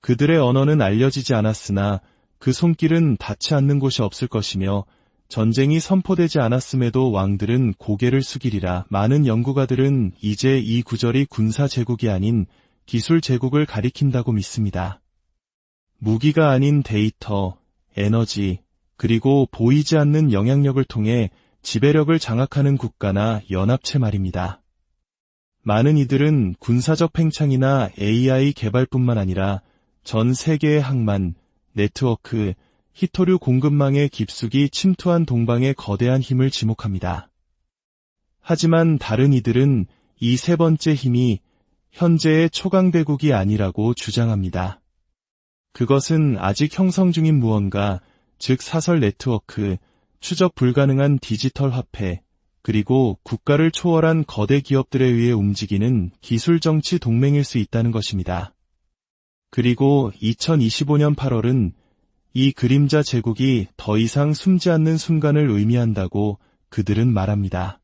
그들의 언어는 알려지지 않았으나 그 손길은 닿지 않는 곳이 없을 것이며 전쟁이 선포되지 않았음에도 왕들은 고개를 숙이리라. 많은 연구가들은 이제 이 구절이 군사 제국이 아닌 기술 제국을 가리킨다고 믿습니다. 무기가 아닌 데이터, 에너지, 그리고 보이지 않는 영향력을 통해 지배력을 장악하는 국가나 연합체 말입니다. 많은 이들은 군사적 팽창이나 AI 개발뿐만 아니라 전 세계의 항만, 네트워크, 히토류 공급망의 깊숙이 침투한 동방의 거대한 힘을 지목합니다. 하지만 다른 이들은 이 세 번째 힘이 현재의 초강대국이 아니라고 주장합니다. 그것은 아직 형성 중인 무언가, 즉 사설 네트워크, 추적 불가능한 디지털 화폐, 그리고 국가를 초월한 거대 기업들에 의해 움직이는 기술 정치 동맹일 수 있다는 것입니다. 그리고 2025년 8월은 이 그림자 제국이 더 이상 숨지 않는 순간을 의미한다고 그들은 말합니다.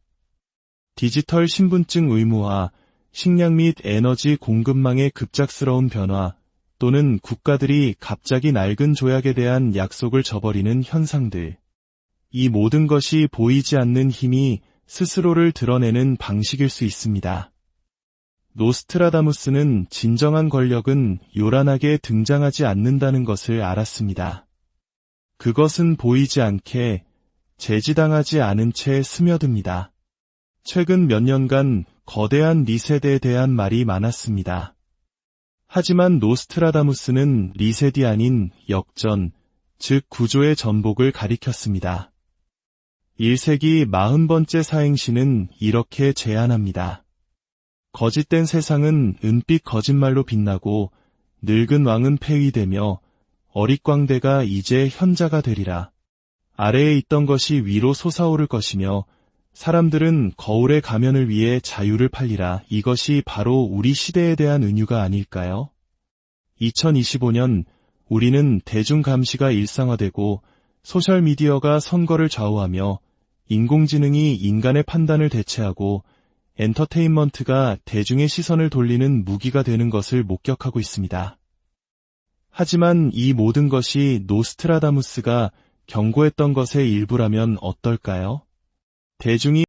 디지털 신분증 의무화, 식량 및 에너지 공급망의 급작스러운 변화, 또는 국가들이 갑자기 낡은 조약에 대한 약속을 저버리는 현상들. 이 모든 것이 보이지 않는 힘이 스스로를 드러내는 방식일 수 있습니다. 노스트라다무스는 진정한 권력은 요란하게 등장하지 않는다는 것을 알았습니다. 그것은 보이지 않게 제지당하지 않은 채 스며듭니다. 최근 몇 년간 거대한 리셋에 대한 말이 많았습니다. 하지만 노스트라다무스는 리셋이 아닌 역전, 즉 구조의 전복을 가리켰습니다. 1세기 40번째 사행시는 이렇게 제안합니다. 거짓된 세상은 은빛 거짓말로 빛나고 늙은 왕은 폐위되며 어릿광대가 이제 현자가 되리라. 아래에 있던 것이 위로 솟아오를 것이며 사람들은 거울의 가면을 위해 자유를 팔리라. 이것이 바로 우리 시대에 대한 은유가 아닐까요? 2025년 우리는 대중 감시가 일상화되고 소셜미디어가 선거를 좌우하며 인공지능이 인간의 판단을 대체하고 엔터테인먼트가 대중의 시선을 돌리는 무기가 되는 것을 목격하고 있습니다. 하지만 이 모든 것이 노스트라다무스가 경고했던 것의 일부라면 어떨까요? 대중이